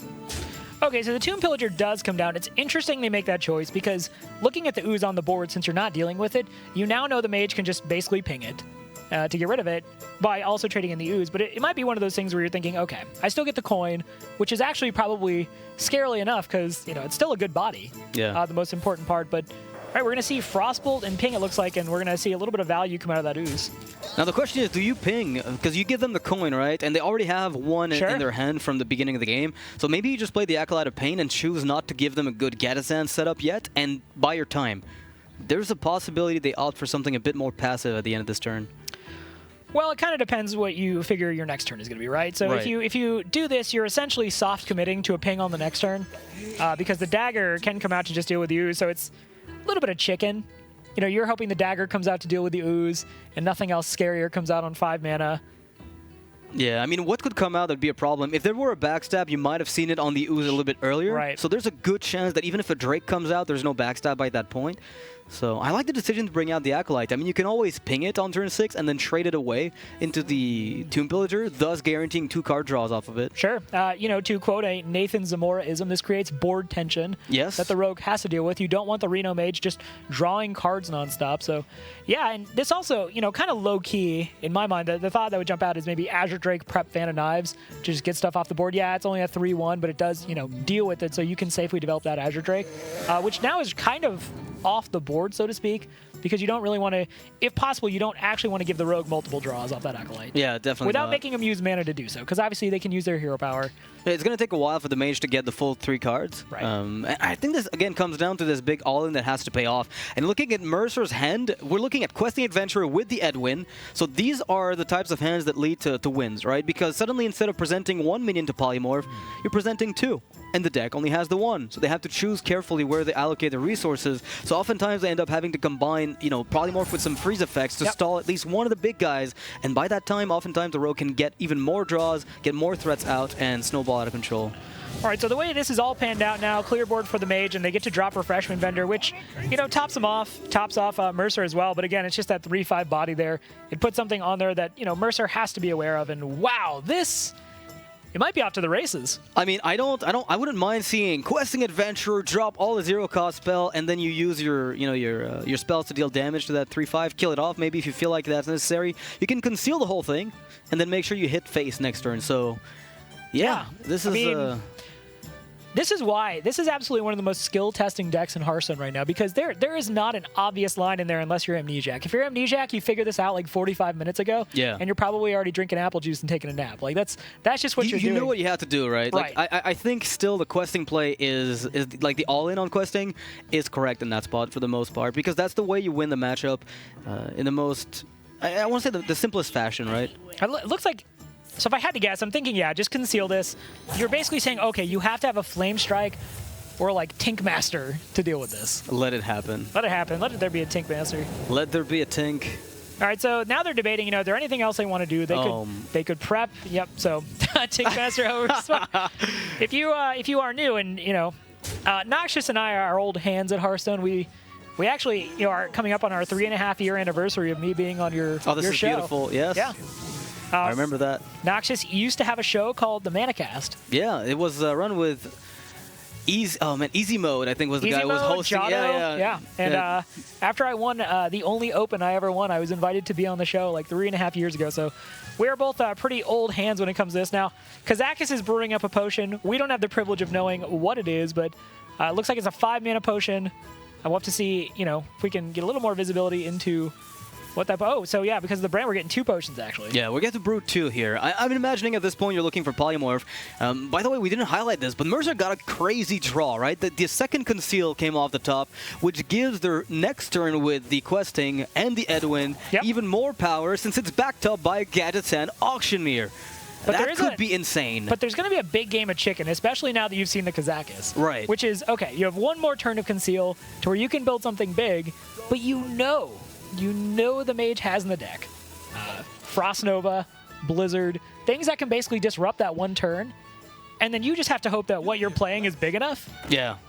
Okay, so the Tomb Pillager does come down. It's interesting they make that choice because looking at the ooze on the board, since you're not dealing with it, you now know the mage can just basically ping it. To get rid of it by also trading in the ooze. But it might be one of those things where you're thinking, okay, I still get the coin, which is actually probably scarily enough because, it's still a good body. Yeah. The most important part. But, all right, we're going to see Frostbolt and ping, it looks like, and we're going to see a little bit of value come out of that ooze. Now, the question is, do you ping? Because you give them the coin, right? And they already have one in their hand from the beginning of the game. So maybe you just play the Acolyte of Pain and choose not to give them a good Gadazan setup yet and buy your time. There's a possibility they opt for something a bit more passive at the end of this turn. Well, it kind of depends what you figure your next turn is going to be, right? So if you do this, you're essentially soft committing to a ping on the next turn because the dagger can come out to just deal with the ooze. So it's a little bit of chicken. You're hoping the dagger comes out to deal with the ooze and nothing else scarier comes out on 5 mana. Yeah, I mean, what could come out that would be a problem? If there were a backstab, you might have seen it on the ooze a little bit earlier. Right. So there's a good chance that even if a Drake comes out, there's no backstab by that point. So I like the decision to bring out the Acolyte. I mean, you can always ping it on turn 6 and then trade it away into the Tomb Pillager, thus guaranteeing 2 card draws off of it. Sure. To quote a Nathan Zamora-ism, this creates board tension that the Rogue has to deal with. You don't want the Reno Mage just drawing cards nonstop. So, yeah, and this also, kind of low-key, in my mind, the thought that would jump out is maybe Azure Drake prep Fan of Knives to just get stuff off the board. Yeah, it's only a 3-1, but it does, deal with it so you can safely develop that Azure Drake, which now is kind of off the board, so to speak, because you don't really want to, if possible, you don't actually want to give the Rogue multiple draws off that Acolyte. Yeah, definitely without making them use mana to do so, because obviously they can use their hero power. It's going to take a while for the mage to get the full 3 cards. Right. And I think this, again, comes down to this big all-in that has to pay off. And looking at Mercer's hand, we're looking at Questing Adventurer with the Edwin. So these are the types of hands that lead to wins, right? Because suddenly, instead of presenting 1 minion to polymorph, you're presenting 2. And the deck only has the 1. So they have to choose carefully where they allocate their resources. So oftentimes they end up having to combine, polymorph with some freeze effects to stall at least one of the big guys. And by that time, oftentimes the Rogue can get even more draws, get more threats out, and snowball out of control. All right, so the way this is all panned out now, clear board for the Mage, and they get to drop Refreshment Vendor, which, tops off Mercer as well. But again, it's just that 3/5 body there. It puts something on there that, Mercer has to be aware of. And wow, it might be off to the races. I mean, I wouldn't mind seeing Questing Adventurer drop all the 0-cost spell, and then you use your spells to deal damage to that 3/5, kill it off. Maybe if you feel like that's necessary, you can conceal the whole thing, and then make sure you hit face next turn. So, yeah. This is. This is absolutely one of the most skill-testing decks in Hearthstone right now, because there is not an obvious line in there unless you're Amnesiac. If you're Amnesiac, you figured this out like 45 minutes ago, and you're probably already drinking apple juice and taking a nap. Like that's just what you're doing. You know what you have to do, right? Like I think still the questing play is like the all-in on questing is correct in that spot for the most part, because that's the way you win the matchup in the most, I want to say the simplest fashion, right? It looks like So if I had to guess, I'm thinking, yeah, just conceal this. You're basically saying, okay, you have to have a Flame Strike or like Tink Master to deal with this. Let it happen. Let it happen. Let there be a Tink Master. Let there be a Tink. All right, so now they're debating, is there anything else they want to do? They could prep. Yep, so Tink Master, however. If you are new and, Noxious and I are old hands at Hearthstone, we actually are coming up on our 3.5-year anniversary of me being on your show. Oh, this is beautiful. Yes. Yeah. I remember that. Noxious used to have a show called the Manacast. Yeah, it was run with Easy Mode, I think, was the guy who was hosting. Jado, yeah. And after I won the only Open I ever won, I was invited to be on the show like 3.5 years ago. So we are both pretty old hands when it comes to this. Now, Kazakis is brewing up a potion. We don't have the privilege of knowing what it is, but it looks like it's a 5-mana potion. I want to see, if we can get a little more visibility into what that... Oh, so yeah, because of the brand, we're getting 2 potions, actually. Yeah, we're getting to brew 2 here. I'm imagining at this point you're looking for Polymorph. By the way, we didn't highlight this, but Mercer got a crazy draw, right? The second Conceal came off the top, which gives their next turn with the Questing and the Edwin even more power since it's backed up by a Gadgetzan Auctioneer. But that could be insane. But there's going to be a big game of chicken, especially now that you've seen the Kazakis. Right. Which is, okay, you have one more turn of Conceal to where you can build something big, but you know the mage has in the deck Frost Nova, Blizzard, things that can basically disrupt that one turn, and then you just have to hope that what you're playing is big enough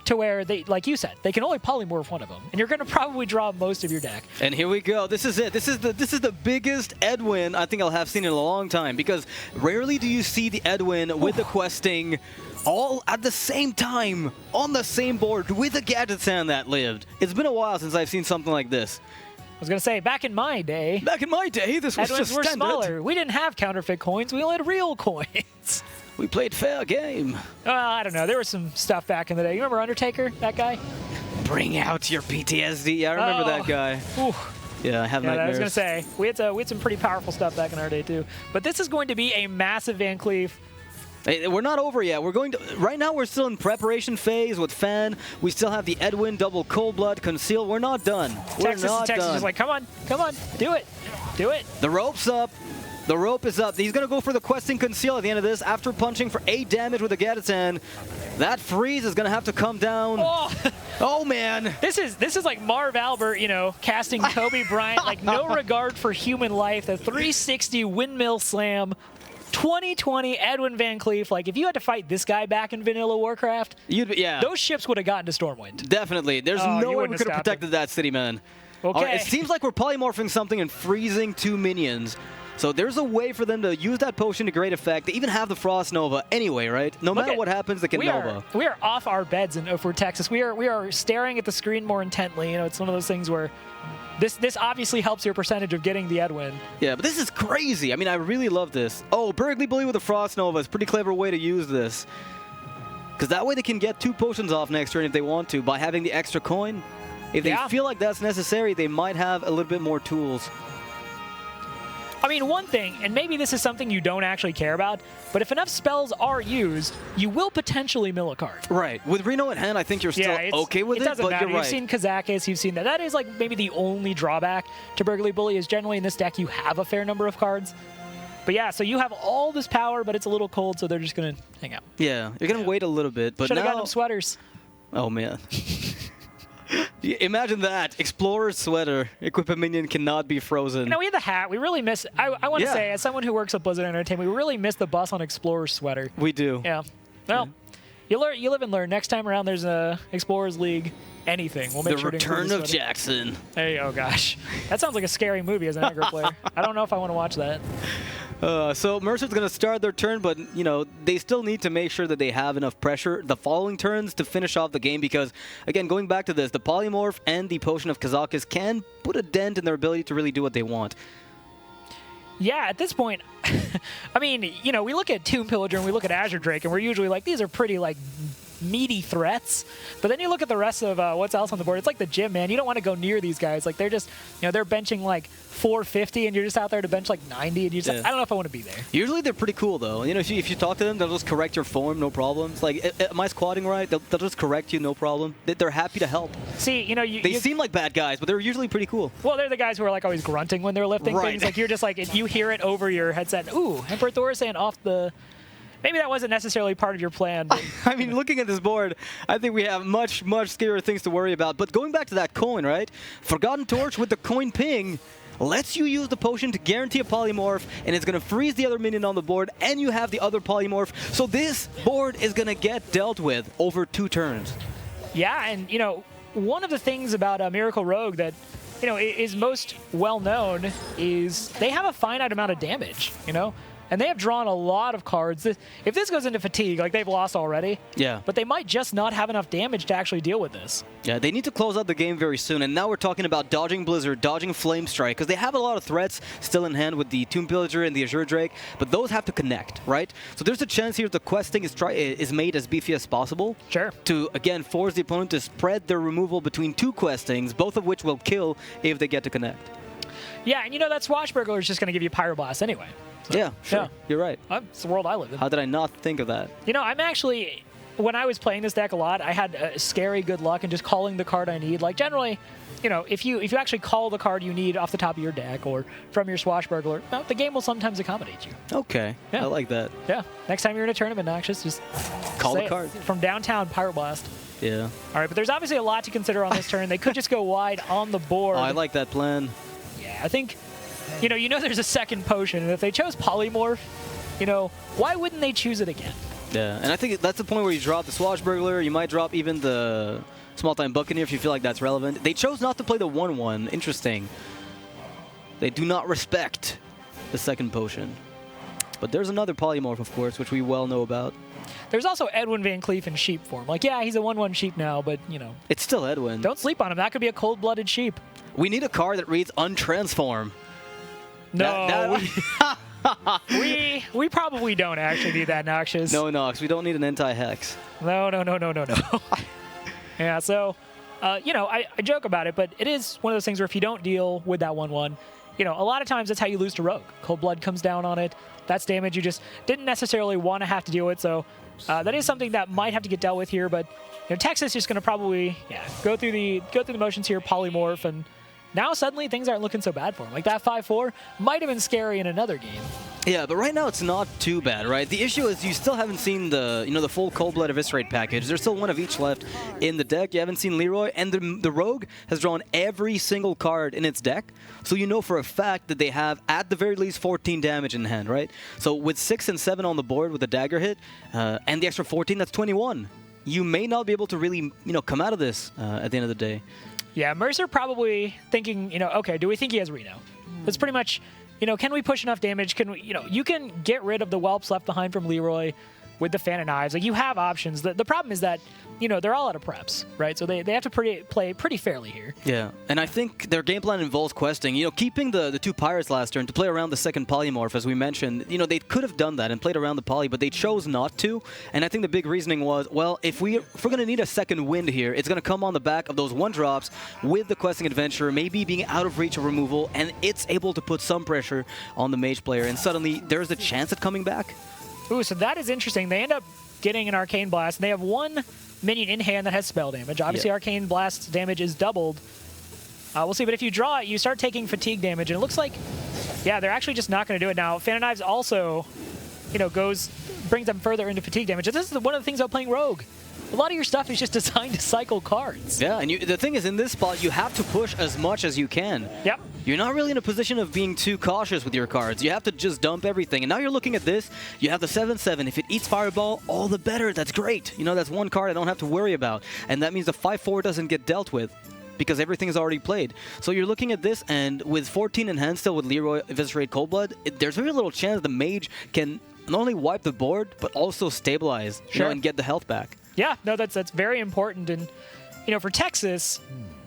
to where they, like you said, they can only polymorph one of them, and you're going to probably draw most of your deck. And here we go. This is it. This is the biggest Edwin I think I'll have seen in a long time, because rarely do you see the Edwin with the Questing all at the same time on the same board with a Gadgetzan that lived. It's been a while since I've seen something like this. I was going to say, back in my day, this was just were standard. smaller. We didn't have counterfeit coins. We only had real coins. We played fair game. I don't know. There was some stuff back in the day. You remember Undertaker, that guy? Bring out your PTSD. Yeah, I remember that guy. Ooh. Yeah, I have nightmares. I was going to say, we had some pretty powerful stuff back in our day, too. But this is going to be a massive Van Cleef. We're not over yet. We're going to... Right now, we're still in preparation phase with Fan. We still have the Edwin, double Cold Blood, Conceal. We're not done. Texas is like, come on, do it. The rope's up. The rope is up. He's going to go for the Questing Conceal at the end of this after punching for 8 damage with the Gadgetzan. That freeze is going to have to come down. Oh man. This is like Marv Albert, casting Kobe Bryant, like no regard for human life. The 360 windmill slam. 2020 Edwin Van Cleef, like if you had to fight this guy back in Vanilla Warcraft, those ships would have gotten to Stormwind. Definitely. There's no way we could have protected that city, man. Okay. Right, it seems like we're polymorphing something and freezing 2 minions. So there's a way for them to use that potion to great effect. They even have the Frost Nova anyway, right? No matter what happens, they can Nova. We are off our beds for Texas. We are staring at the screen more intently. It's one of those things where this obviously helps your percentage of getting the Edwin. Yeah, but this is crazy. I mean, I really love this. Oh, Burgly Bully with the Frost Nova is a pretty clever way to use this. Because that way they can get 2 potions off next turn if they want to by having the extra coin. If they feel like that's necessary, they might have a little bit more tools. I mean, one thing, and maybe this is something you don't actually care about, but if enough spells are used, you will potentially mill a card. Right. With Reno in hand, I think you're still okay with it, doesn't matter. You're right. You've seen Kazakis, you've seen that. That is like maybe the only drawback to Burgly Bully is generally in this deck you have a fair number of cards. But yeah, so you have all this power, but it's a little cold, so they're just going to hang out. Yeah, you're going to wait a little bit. But should have gotten them sweaters. Oh, man. Imagine that. Explorer's sweater. Equip a minion cannot be frozen. We had the hat. We really miss... I want to say, as someone who works at Blizzard Entertainment, we really miss the bus on Explorer's sweater. We do. Yeah. Well, you live and learn. Next time around, there's a Explorers League. Anything. We'll make sure to Return of Jackson. There you go, gosh. That sounds like a scary movie as an aggro player. I don't know if I want to watch that. So Mercer's going to start their turn, but, they still need to make sure that they have enough pressure the following turns to finish off the game because, again, going back to this, the Polymorph and the Potion of Kazakis can put a dent in their ability to really do what they want. Yeah, at this point, I mean, we look at Tomb Pillager and we look at Azure Drake, and we're usually like, these are pretty, like, meaty threats. But then you look at the rest of what's else on the board. It's like the gym, man. You don't want to go near these guys. Like they're just, they're benching like 450, and you're just out there to bench like 90, and you just, I don't know if I want to be there. Usually they're pretty cool though. If you talk to them, they'll just correct your form, no problem. It's like, am I squatting right? They'll just correct you, no problem. They're happy to help. See, they seem like bad guys, but they're usually pretty cool. Well, they're the guys who are like always grunting when they're lifting things. Like you're just like, you hear it over your headset. Ooh, Emperor Thorsan off the. Maybe that wasn't necessarily part of your plan. But I mean, looking at this board, I think we have much scarier things to worry about. But going back to that coin, right? Forgotten Torch with the coin ping lets you use the potion to guarantee a polymorph, and it's going to freeze the other minion on the board, and you have the other polymorph. So this board is going to get dealt with over 2 turns. Yeah, and, one of the things about Miracle Rogue that, is most well known is they have a finite amount of damage, And they have drawn a lot of cards. If this goes into fatigue, like they've lost already. Yeah. But they might just not have enough damage to actually deal with this. Yeah, they need to close out the game very soon. And now we're talking about dodging Blizzard, dodging Flame Strike, because they have a lot of threats still in hand with the Tomb Pillager and the Azure Drake, but those have to connect, right? So there's a chance here the questing is made as beefy as possible. Sure. To, again, force the opponent to spread their removal between 2 questings, both of which will kill if they get to connect. Yeah, and that Swashbuckler is just going to give you Pyroblast anyway. So, yeah, sure. Yeah. You're right. It's the world I live in. How did I not think of that? I'm actually, when I was playing this deck a lot, I had scary good luck in just calling the card I need. Like generally, if you actually call the card you need off the top of your deck or from your Swashbuckler, the game will sometimes accommodate you. Okay. Yeah. I like that. Yeah. Next time you're in a tournament, Noxious, just call the card. From downtown, Pyroblast. Yeah. All right, but there's obviously a lot to consider on this turn. They could just go wide on the board. Oh, I like that plan. Yeah, I think... there's a second potion, and if they chose Polymorph, why wouldn't they choose it again? Yeah, and I think that's the point where you drop the Swashbuckler, you might drop even the Small-Time Buccaneer if you feel like that's relevant. They chose not to play the 1/1. Interesting. They do not respect the second potion. But there's another Polymorph, of course, which we well know about. There's also Edwin Van Cleef in sheep form. Like, yeah, he's a 1/1 sheep now, but, It's still Edwin. Don't sleep on him. That could be a cold-blooded sheep. We need a card that reads Untransform. No, we probably don't actually need that, Noxious. No, Nox, we don't need an anti-hex. No. Yeah, so, I joke about it, but it is one of those things where if you don't deal with that 1/1, a lot of times that's how you lose to Rogue. Cold Blood comes down on it. That's damage you just didn't necessarily want to have to deal with, so that is something that might have to get dealt with here, but Texas is just going to probably go through the motions here, Polymorph, and now suddenly things aren't looking so bad for him. Like that 5/4 might have been scary in another game. Yeah, but right now it's not too bad, right? The issue is you still haven't seen the full Cold Blood Eviscerate package. There's still one of each left in the deck. You haven't seen Leroy, and the Rogue has drawn every single card in its deck. So you know for a fact that they have, at the very least, 14 damage in hand, right? So with 6 and 7 on the board with a dagger hit, and the extra 14, that's 21. You may not be able to really, come out of this at the end of the day. Yeah, Mercer probably thinking, okay, do we think he has Reno? That's pretty much, can we push enough damage? Can we, you can get rid of the whelps left behind from Leroy with the Fan of Knives. Like, you have options. The problem is that, they're all out of preps, right? So they have to play pretty fairly here. Yeah, and I think their game plan involves questing. Keeping the 2 Pirates last turn to play around the second Polymorph, as we mentioned. They could have done that and played around the Poly, but they chose not to. And I think the big reasoning was, well, if we're going to need a second wind here, it's going to come on the back of those 1-drops with the Questing Adventurer, maybe being out of reach of removal, and it's able to put some pressure on the Mage player. And suddenly, there's a chance at coming back. Ooh, so that is interesting. They end up getting an Arcane Blast, and they have 1 minion in hand that has spell damage. Obviously, Arcane Blast's damage is doubled. We'll see, but if you draw it, you start taking fatigue damage, and it looks like, they're actually just not going to do it now. Fan of Knives also, brings them further into fatigue damage. And this is one of the things about playing Rogue. A lot of your stuff is just designed to cycle cards. Yeah, and the thing is, in this spot, you have to push as much as you can. Yep. You're not really in a position of being too cautious with your cards. You have to just dump everything. And now you're looking at this. You have the 7/7. If it eats Fireball, all the better. That's great. That's 1 card I don't have to worry about. And that means the 5/4 doesn't get dealt with because everything is already played. So you're looking at this, and with 14 in hand still with Leroy, Eviscerate, Cold Blood, there's very little chance the Mage can not only wipe the board, but also stabilize and get the health back. Yeah, no, that's very important. And, for Texas,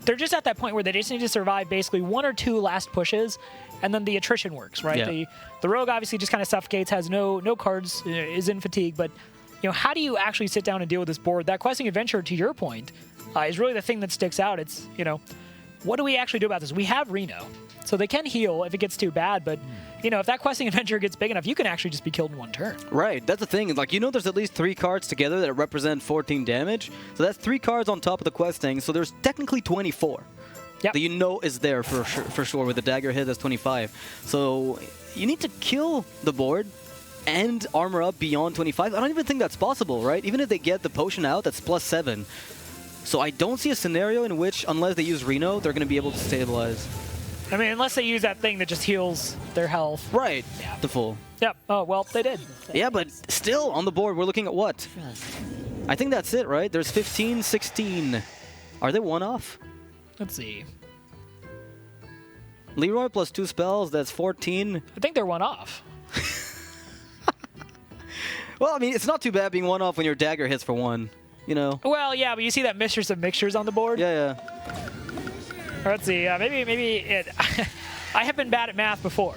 they're just at that point where they just need to survive basically 1 or 2 last pushes, and then the attrition works, right? Yeah. The Rogue obviously just kind of suffocates, has no cards, is in fatigue, but how do you actually sit down and deal with this board? That Questing Adventure, to your point, is really the thing that sticks out. It's, what do we actually do about this? We have Reno, so they can heal if it gets too bad, but if that Questing Adventure gets big enough, you can actually just be killed in one turn. Right, that's the thing. Like, there's at least 3 cards together that represent 14 damage, so that's 3 cards on top of the Questing, so there's technically 24. Yep. That is there for sure. With the dagger hit, that's 25. So you need to kill the board and armor up beyond 25. I don't even think that's possible, right? Even if they get the potion out, that's +7. So I don't see a scenario in which, unless they use Reno, they're going to be able to stabilize. I mean, unless they use that thing that just heals their health. Right, the full. Yep. Oh, well, they did. Yeah, but still, on the board, we're looking at what? I think that's it, right? There's 15, 16. Are they one off? Let's see. Leroy plus 2 spells, that's 14. I think they're one off. Well, I mean, it's not too bad being one off when your dagger hits for 1, Well, yeah, but you see that Mistress of Mixtures on the board? Yeah. Let's see. Maybe it... I have been bad at math before.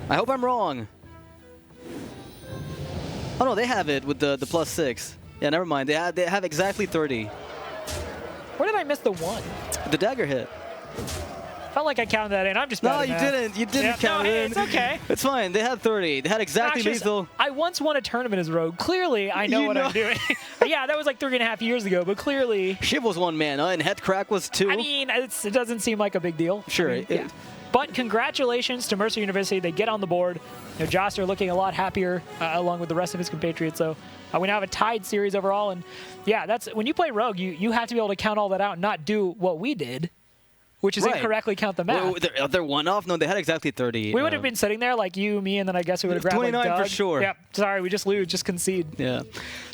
I hope I'm wrong. Oh, no, they have it with the +6. Yeah, never mind. They have exactly 30. Where did I miss the 1? The dagger hit. Felt like I counted that in. I'm just bad at math. You didn't count it in. It's okay. It's fine. They had 30. They had exactly lethal. I once won a tournament as Rogue. Clearly, I know what I'm doing. Yeah, that was like 3.5 years ago, but clearly... Shiv was 1 mana, and Headcrack was 2. I mean, it doesn't seem like a big deal. Sure. I mean, But congratulations to Mercer University. They get on the board. Joster looking a lot happier along with the rest of his compatriots. So we now have a tied series overall. And yeah, that's when you play Rogue, you have to be able to count all that out and not do what we did, which is incorrectly count the math. Well, they're one off? No, they had exactly 30. We would have been sitting there like you, me, and then I guess we would have grabbed 29 like Doug. for sure. Yep. Sorry, we just lose, just concede. Yeah.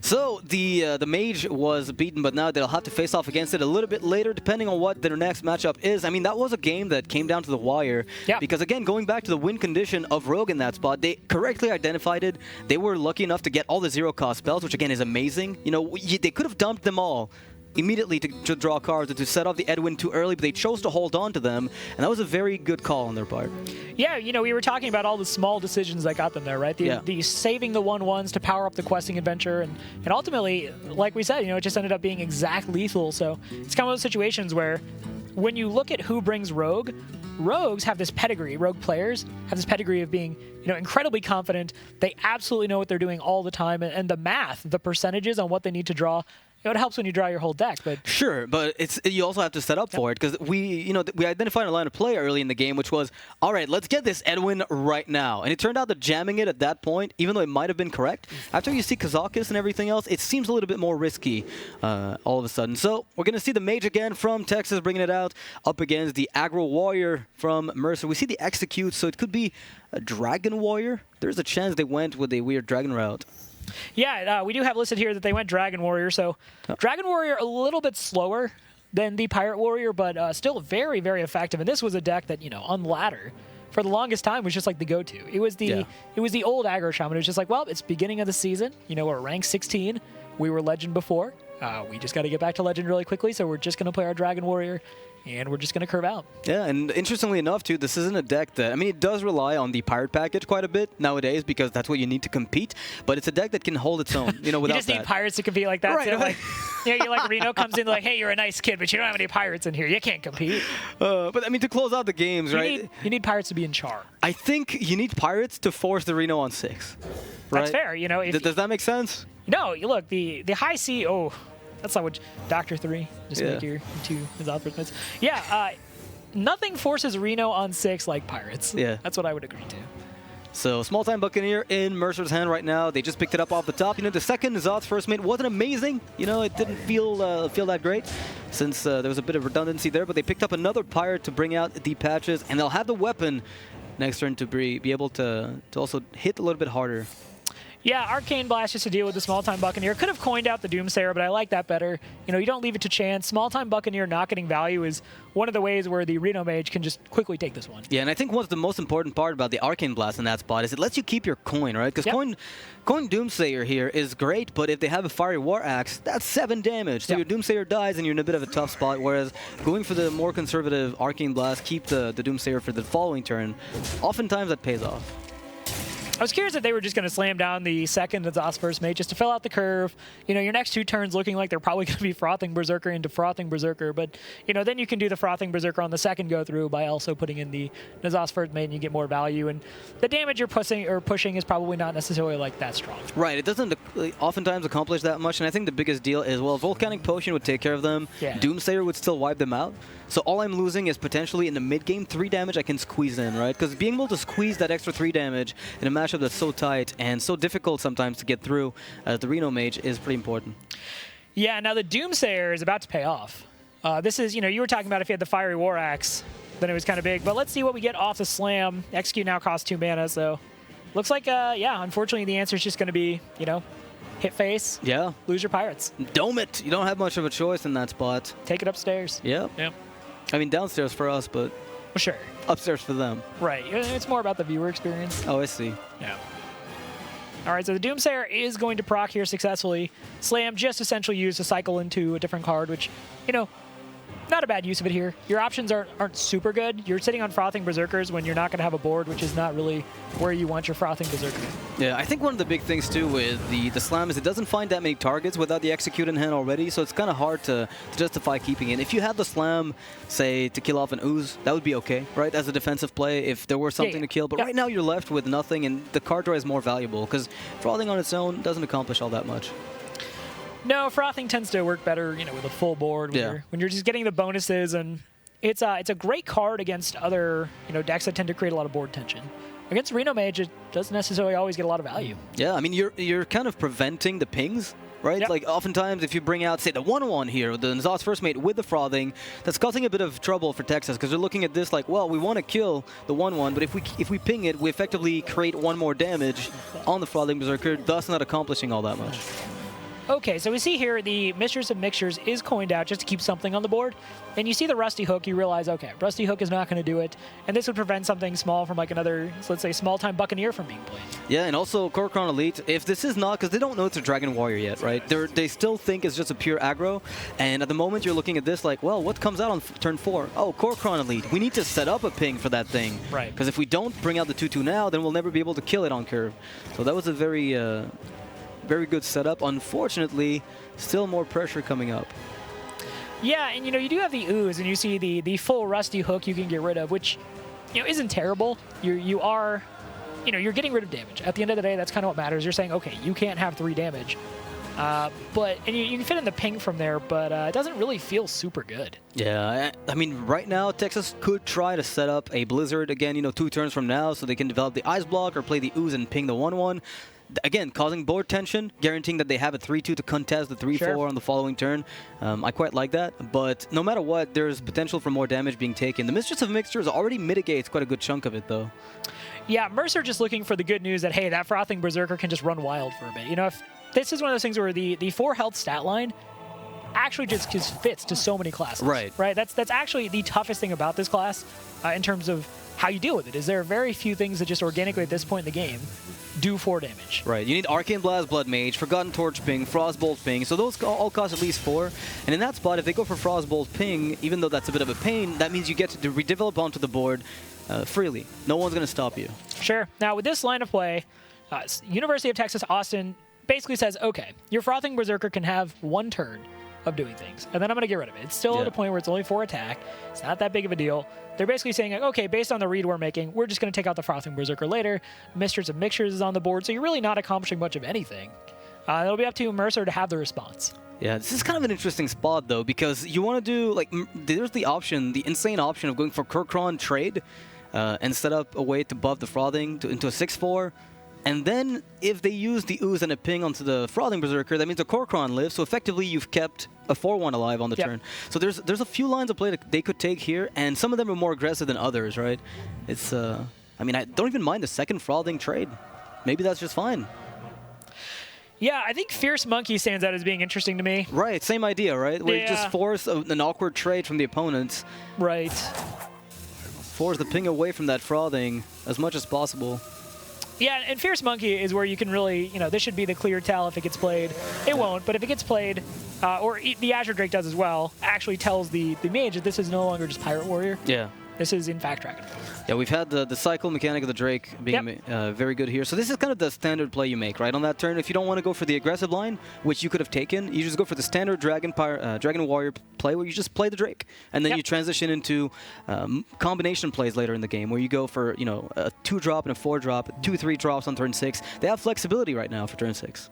So the mage was beaten, but now they'll have to face off against it a little bit later, depending on what their next matchup is. I mean, that was a game that came down to the wire. Yeah. Because again, going back to the win condition of Rogue in that spot, they correctly identified it. They were lucky enough to get all the 0-cost spells, which again is amazing. They could have dumped them all immediately to draw cards or to set off the Edwin too early, but they chose to hold on to them, and that was a very good call on their part. Yeah, we were talking about all the small decisions that got them there, right? The saving the 1/1s to power up the Questing Adventure, and ultimately, like we said, it just ended up being exact lethal, so it's kind of those situations where when you look at who brings Rogue, Rogues have this pedigree, Rogue players have this pedigree of being, incredibly confident. They absolutely know what they're doing all the time, and the math, the percentages on what they need to draw, it helps when you draw your whole deck, but sure, but you also have to set up for it because we identified a line of play early in the game, which was all right. Let's get this Edwin right now, and it turned out that jamming it at that point, even though it might have been correct, after you see Kazakis and everything else, it seems a little bit more risky all of a sudden. So we're gonna see the mage again from Texas bringing it out up against the aggro warrior from Mercer. We see the execute, so it could be a dragon warrior. There's a chance they went with a weird dragon route. Yeah, we do have listed here that they went Dragon Warrior. So Dragon Warrior a little bit slower than the Pirate Warrior, but still very, very effective. And this was a deck that, on ladder for the longest time was just like the go-to. It was the old aggro shaman. It was just like, well, it's beginning of the season. We're ranked 16. We were legend before. We just got to get back to legend really quickly. So we're just going to play our Dragon Warrior. And we're just going to curve out. Yeah, and interestingly enough, too, this isn't a deck that... I mean, it does rely on the pirate package quite a bit nowadays because that's what you need to compete, but it's a deck that can hold its own, without You just need pirates to compete like that. Right, so right. Like Reno comes in like, hey, you're a nice kid, but you don't have any pirates in here. You can't compete. But, I mean, to close out the games, right? You need pirates to be in char. I think you need pirates to force the Reno on 6. Right? That's fair. Does that make sense? No, look, the high C... Oh, that's not what... Dr. 3. Just make your 2 his outfits. Yeah, nothing forces Reno on 6 like pirates. Yeah. That's what I would agree to. So, small-time Buccaneer in Mercer's hand right now. They just picked it up off the top. The second Zod's first mate wasn't amazing. It didn't feel that great since there was a bit of redundancy there, but they picked up another pirate to bring out the patches, and they'll have the weapon next turn to be able to also hit a little bit harder. Yeah, Arcane Blast just to deal with the small-time Buccaneer. Could have coined out the Doomsayer, but I like that better. You don't leave it to chance. Small-time Buccaneer not getting value is one of the ways where the Reno Mage can just quickly take this one. Yeah, and I think what's the most important part about the Arcane Blast in that spot is it lets you keep your coin, right? Because coin Doomsayer here is great, but if they have a Fiery War Axe, that's 7 damage. So your Doomsayer dies and you're in a bit of a tough spot, whereas going for the more conservative Arcane Blast, keep the Doomsayer for the following turn, oftentimes that pays off. was curious if they were just going to slam down the second Azaz first mate just to fill out the curve. You know, your next 2 turns looking like they're probably going to be Frothing Berserker into Frothing Berserker, but, you know, then you can do the Frothing Berserker on the second go-through by also putting in the Azaz first mate and you get more value. And the damage you're pushing is probably not necessarily like that strong. Right, it doesn't oftentimes accomplish that much, and I think the biggest deal is, well, Volcanic Potion would take care of them. Yeah. Doomsayer would still wipe them out. So all I'm losing is potentially in the mid-game 3 damage I can squeeze in, right? Because being able to squeeze that extra 3 damage in a matchup that's so tight and so difficult sometimes to get through as the Reno Mage is pretty important. Yeah, now the Doomsayer is about to pay off. This is, you know, you were talking about if you had the Fiery War Axe, then it was kind of big. But let's see what we get off the Slam. Execute now costs 2 mana, so looks like, yeah, unfortunately the answer is just going to be, you know, hit face. Yeah. Lose your Pirates. Dome it. You don't have much of a choice in that spot. Take it upstairs. Yeah. Yep. I mean, downstairs for us, but well, sure. Upstairs for them. Right. It's more about the viewer experience. Oh, I see. Yeah. All right, so the Doomsayer is going to proc here successfully. Slam just essentially used to cycle into a different card, which, you know, not a bad use of it here. Your options aren't super good. You're sitting on Frothing Berserkers when you're not going to have a board, which is not really where you want your Frothing Berserker. Yeah, I think one of the big things, too, with the Slam is it doesn't find that many targets without the Execute in hand already, so it's kind of hard to justify keeping it. If you had the Slam, say, to kill off an Ooze, that would be okay, right, as a defensive play if there were something to kill. But right now you're left with nothing, and the card draw is more valuable, because Frothing on its own doesn't accomplish all that much. No, Frothing tends to work better, you know, with a full board when you're just getting the bonuses, and it's a great card against other, you know, decks that tend to create a lot of board tension. Against Reno Mage, it doesn't necessarily always get a lot of value. Yeah, I mean, you're kind of preventing the pings, right? Yep. Like, oftentimes, if you bring out, say, the 1/1 here, the Azaz first mate with the Frothing, that's causing a bit of trouble for Texas, because they're looking at this like, well, we want to kill the 1/1, but if we ping it, we effectively create 1 more damage on the Frothing Berserker, thus not accomplishing all that much. Okay, so we see here the Mistress of Mixtures is coined out just to keep something on the board. And you see the Rusty Hook, you realize, okay, Rusty Hook is not going to do it. And this would prevent something small from like another, so let's say, small-time Buccaneer from being played. Yeah, and also Korokron Elite, if this is not, because they don't know it's a Dragon Warrior yet, right? They still think it's just a pure aggro. And at the moment you're looking at this like, well, what comes out on turn 4? Oh, Korokron Elite. We need to set up a ping for that thing. Right. Because if we don't bring out the 2/2 now, then we'll never be able to kill it on curve. So that was a very good setup. Unfortunately, still more pressure coming up. Yeah, and you know, you do have the Ooze, and you see the full Rusty Hook you can get rid of, which, you know, isn't terrible. You're getting rid of damage. At the end of the day, that's kind of what matters. You're saying, okay, you can't have 3 damage. And you can fit in the ping from there, but it doesn't really feel super good. Yeah, I mean, right now, Texas could try to set up a Blizzard again, you know, 2 turns from now, so they can develop the Ice Block or play the Ooze and ping the 1/1. Again, causing board tension, guaranteeing that they have a 3/2 to contest the 3/4 on the following turn. I quite like that, but no matter what, there's potential for more damage being taken. The Mistress of Mixtures already mitigates quite a good chunk of it, though. Yeah, Mercer just looking for the good news that, hey, that Frothing Berserker can just run wild for a bit. You know, if this is one of those things where the 4 health stat line actually just fits to so many classes. Right. That's actually the toughest thing about this class in terms of how you deal with it. Is there are very few things that just organically at this point in the game do 4 damage. Right. You need Arcane Blast, Blood Mage, Forgotten Torch Ping, Frostbolt Ping. So those all cost at least 4. And in that spot, if they go for Frostbolt Ping, even though that's a bit of a pain, that means you get to redevelop onto the board freely. No one's going to stop you. Sure. Now, with this line of play, University of Texas Austin basically says, okay, your Frothing Berserker can have 1 turn of doing things, and then I'm going to get rid of it. It's still at a point where it's only 4 attack. It's not that big of a deal. They're basically saying, like, okay, based on the read we're making, we're just going to take out the Frothing Berserker later. Mistress of Mixtures is on the board, so you're really not accomplishing much of anything. It'll be up to Mercer to have the response. Yeah, this is kind of an interesting spot, though, because you want to do, like, there's the option, the insane option of going for Korokron trade and set up a way to buff the Frothing into a 6/4. And then, if they use the Ooze and a ping onto the Frothing Berserker, that means the Korokron lives, so effectively you've kept a 4/1 alive on the turn. So there's a few lines of play that they could take here, and some of them are more aggressive than others, right? It's, I mean, I don't even mind the second Frothing trade. Maybe that's just fine. Yeah, I think Fierce Monkey stands out as being interesting to me. Right, same idea, right? Where you just force an awkward trade from the opponents. Right. Force the ping away from that Frothing as much as possible. Yeah, and Fierce Monkey is where you can really, you know, this should be the clear tell if it gets played. It won't, but if it gets played, or the Azure Drake does as well, actually tells the mage that this is no longer just Pirate Warrior. Yeah. this is in fact Dragon. Yeah, we've had the cycle mechanic of the Drake being very good here. So this is kind of the standard play you make, right? On that turn, if you don't want to go for the aggressive line, which you could have taken, you just go for the standard Dragon Warrior play where you just play the Drake. And then you transition into combination plays later in the game where you go for, you know, a 2-drop and a 4-drop, 2-3 drops on turn 6. They have flexibility right now for turn 6.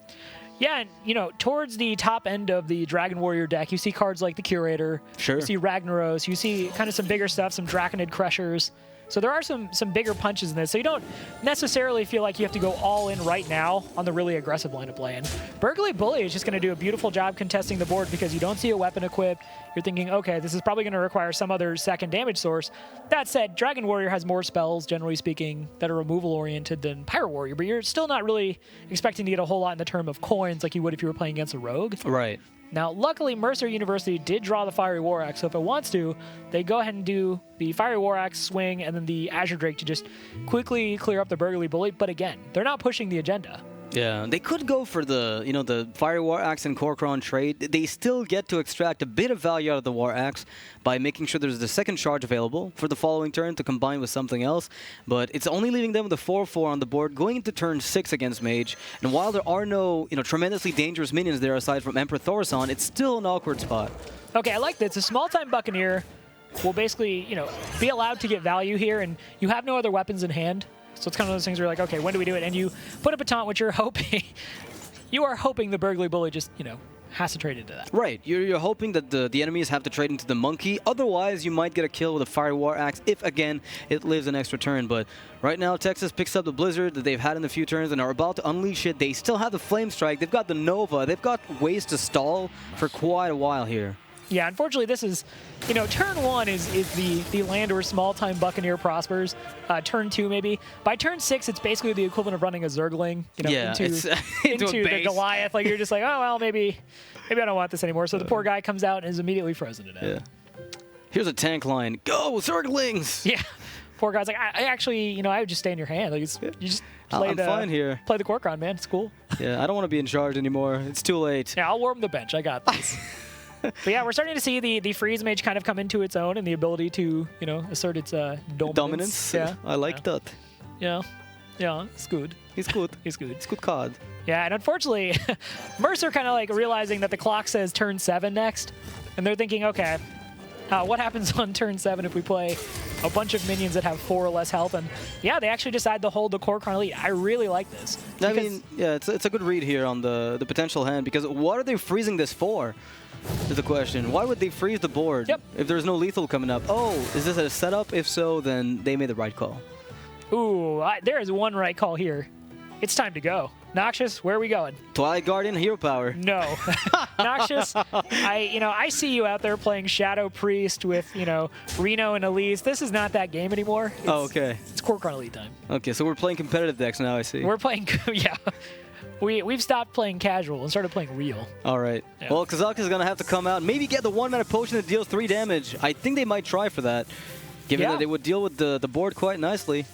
Yeah, and, you know, towards the top end of the Dragon Warrior deck, you see cards like the Curator. Sure. You see Ragnaros. You see kind of some bigger stuff, some Draconid Crushers. So there are some bigger punches in this. So you don't necessarily feel like you have to go all in right now on the really aggressive line of play. And Burgly Bully is just going to do a beautiful job contesting the board because you don't see a weapon equipped. You're thinking, okay, this is probably going to require some other second damage source. That said, Dragon Warrior has more spells, generally speaking, that are removal-oriented than Pirate Warrior, but you're still not really expecting to get a whole lot in the term of coins like you would if you were playing against a Rogue. Right. Now, luckily, Mercer University did draw the Fiery War Axe, so if it wants to, they go ahead and do the Fiery War Axe swing and then the Azure Drake to just quickly clear up the Burgly Bully. But again, they're not pushing the agenda. Yeah, they could go for the, you know, the Fiery War Axe and Kor'kron trade. They still get to extract a bit of value out of the War Axe by making sure there's the second charge available for the following turn to combine with something else. But it's only leaving them with a 4/4 on the board going into turn 6 against Mage. And while there are no, you know, tremendously dangerous minions there aside from Emperor Thaurissan, it's still an awkward spot. Okay, I like this. A small-time Buccaneer will basically, you know, be allowed to get value here, and you have no other weapons in hand. So it's kind of one of those things where you're like, okay, when do we do it? And you put a baton, which you're hoping, you are hoping the Burgly Bully just, you know, has to trade into that. Right. You're hoping that the enemies have to trade into the Monkey. Otherwise, you might get a kill with a Fiery War Axe if, again, it lives an extra turn. But right now, Texas picks up the Blizzard that they've had in a few turns and are about to unleash it. They still have the Flame Strike. They've got the Nova. They've got ways to stall for quite a while here. Yeah, unfortunately, this is, you know, turn 1 is the land where small-time Buccaneer prospers. Turn 2, maybe. By turn 6, it's basically the equivalent of running a Zergling, you know, into the Goliath. Like, you're just like, oh, well, maybe I don't want this anymore. So the poor guy comes out and is immediately frozen to death. Yeah. Here's a tank line. Go, Zerglings! Yeah. Poor guy's like, I actually, you know, I would just stay in your hand. Like, you just play fine here. Play the Kor'kron, man. It's cool. Yeah, I don't want to be in charge anymore. It's too late. Yeah, I'll warm the bench. I got this. But yeah, we're starting to see the Freeze Mage kind of come into its own and the ability to, you know, assert its dominance. Yeah, I like that. Yeah, yeah, it's good. He's good. He's good. It's good card. Yeah, and unfortunately, Mercer kind of like realizing that the clock says turn 7 next, and they're thinking, okay, what happens on turn 7 if we play a bunch of minions that have 4 or less health? And yeah, they actually decide to hold the Kor'kron Elite. I really like this. I mean, yeah, it's a good read here on the potential hand, because what are they freezing this for? Is the question. Why would they freeze the board if there's no lethal coming up? Oh, is this a setup? If so, then they made the right call. Ooh, there is one right call here. It's time to go. Noxious, where are we going? Twilight Guardian, hero power. No. Noxious, I see you out there playing Shadow Priest with, you know, Reno and Elise. This is not that game anymore. Okay. It's Kor'kron Elite time. Okay, so we're playing competitive decks now, I see. We're playing, yeah. We've stopped playing casual and started playing real. All right. Yeah. Well, Kazak is going to have to come out and maybe get the 1-mana potion that deals 3 damage. I think they might try for that, given that they would deal with the board quite nicely.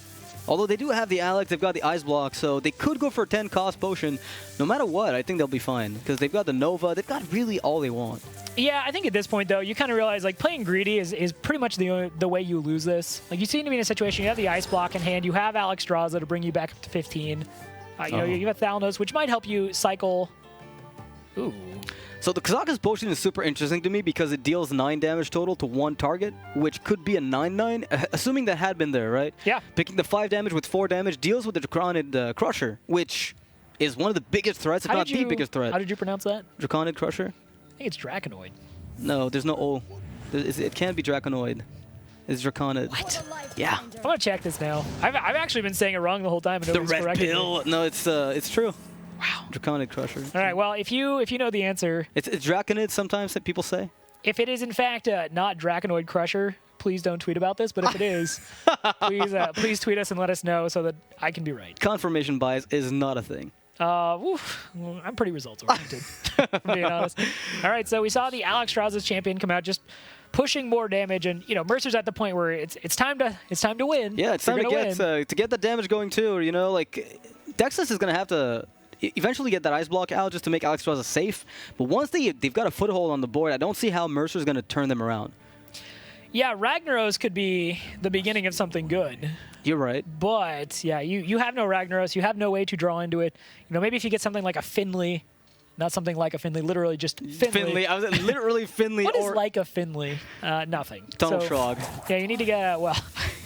Although they do have the Alex, they've got the Ice Block, so they could go for a 10-cost potion. No matter what, I think they'll be fine, because they've got the Nova. They've got really all they want. Yeah, I think at this point, though, you kind of realize, like, playing greedy is pretty much the way you lose this. Like, you seem to be in a situation, you have the Ice Block in hand, you have Alex Draza to bring you back up to 15. You know, you have Thalnos, which might help you cycle. Ooh. So the Kazaka's potion is super interesting to me because it deals 9 damage total to 1 target, which could be a 9/9, assuming that had been there, right? Yeah. Picking the 5 damage with 4 damage deals with the Draconid Crusher, which is one of the biggest threats, if not the biggest threat. How did you pronounce that? Draconid Crusher? I think it's Draconoid. No, there's no O. It can't be Draconoid. It's Draconid. What? Yeah. I'm gonna check this now. I've actually been saying it wrong the whole time. And the red pill. No, it's true. Wow. Draconid Crusher. All right. Well, if you know the answer, it's Draconid. Sometimes that people say. If it is in fact not Draconoid Crusher, please don't tweet about this. But if it is, please tweet us and let us know so that I can be right. Confirmation bias is not a thing. Well, I'm pretty results oriented, being honest. All right. So we saw the Alex Draza's champion come out just pushing more damage, and you know Mercer's at the point where it's time to win. Yeah, it's time to get the damage going too. You know, like Texas is gonna have to eventually get that Ice Block out just to make Alex Draza safe. But once they've got a foothold on the board, I don't see how Mercer's gonna turn them around. Yeah, Ragnaros could be the beginning of something good. You're right. But, yeah, you have no Ragnaros. You have no way to draw into it. You know, maybe if you get something like a Finley, not something like a Finley, literally just Finley. I was literally Finley. What is like a Finley? Nothing. Tunnel Trog. Yeah, you need to get, well,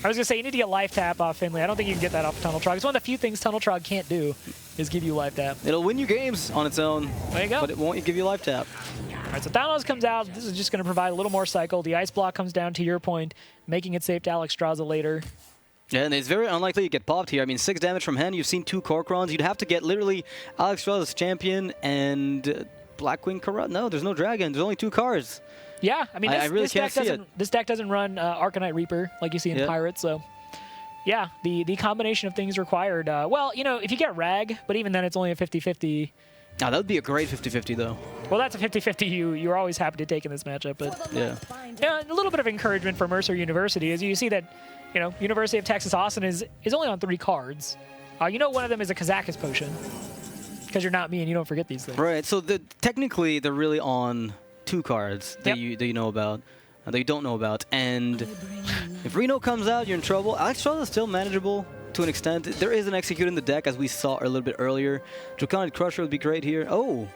I was going to say you need to get Life Tap off Finley. I don't think you can get that off Tunnel Trog. It's one of the few things Tunnel Trog can't do is give you Life Tap. It'll win you games on its own. There you go. But it won't give you Life Tap. All right, so Thanos comes out. This is just going to provide a little more cycle. The Ice Block comes down to your point, making it safe to Alexstrasza later. Yeah, and it's very unlikely you get popped here. I mean, 6 damage from hand. You've seen 2 Korkrons. You'd have to get literally Alexstrasza's champion and Blackwing Corrupt. No, there's no dragon. There's only 2 cards. Yeah, I mean, I really can't see it. This deck doesn't run Arcanite Reaper like you see in Pirates, so yeah, the combination of things required. Well, you know, if you get Rag, but even then it's only a 50-50. Now, that would be a great 50-50, though. Well, that's a 50-50 you're always happy to take in this matchup, but yeah, a little bit of encouragement for Mercer University as you see that, you know, University of Texas Austin is only on 3 cards. You know, one of them is a Kazakus Potion, because you're not me and you don't forget these things. Right. So technically, they're really on 2 cards that you know about, that you don't know about. And if Reno comes out, you're in trouble. Alexstrasza is still manageable to an extent. There is an Execute in the deck, as we saw a little bit earlier. Draconic Crusher would be great here. Oh.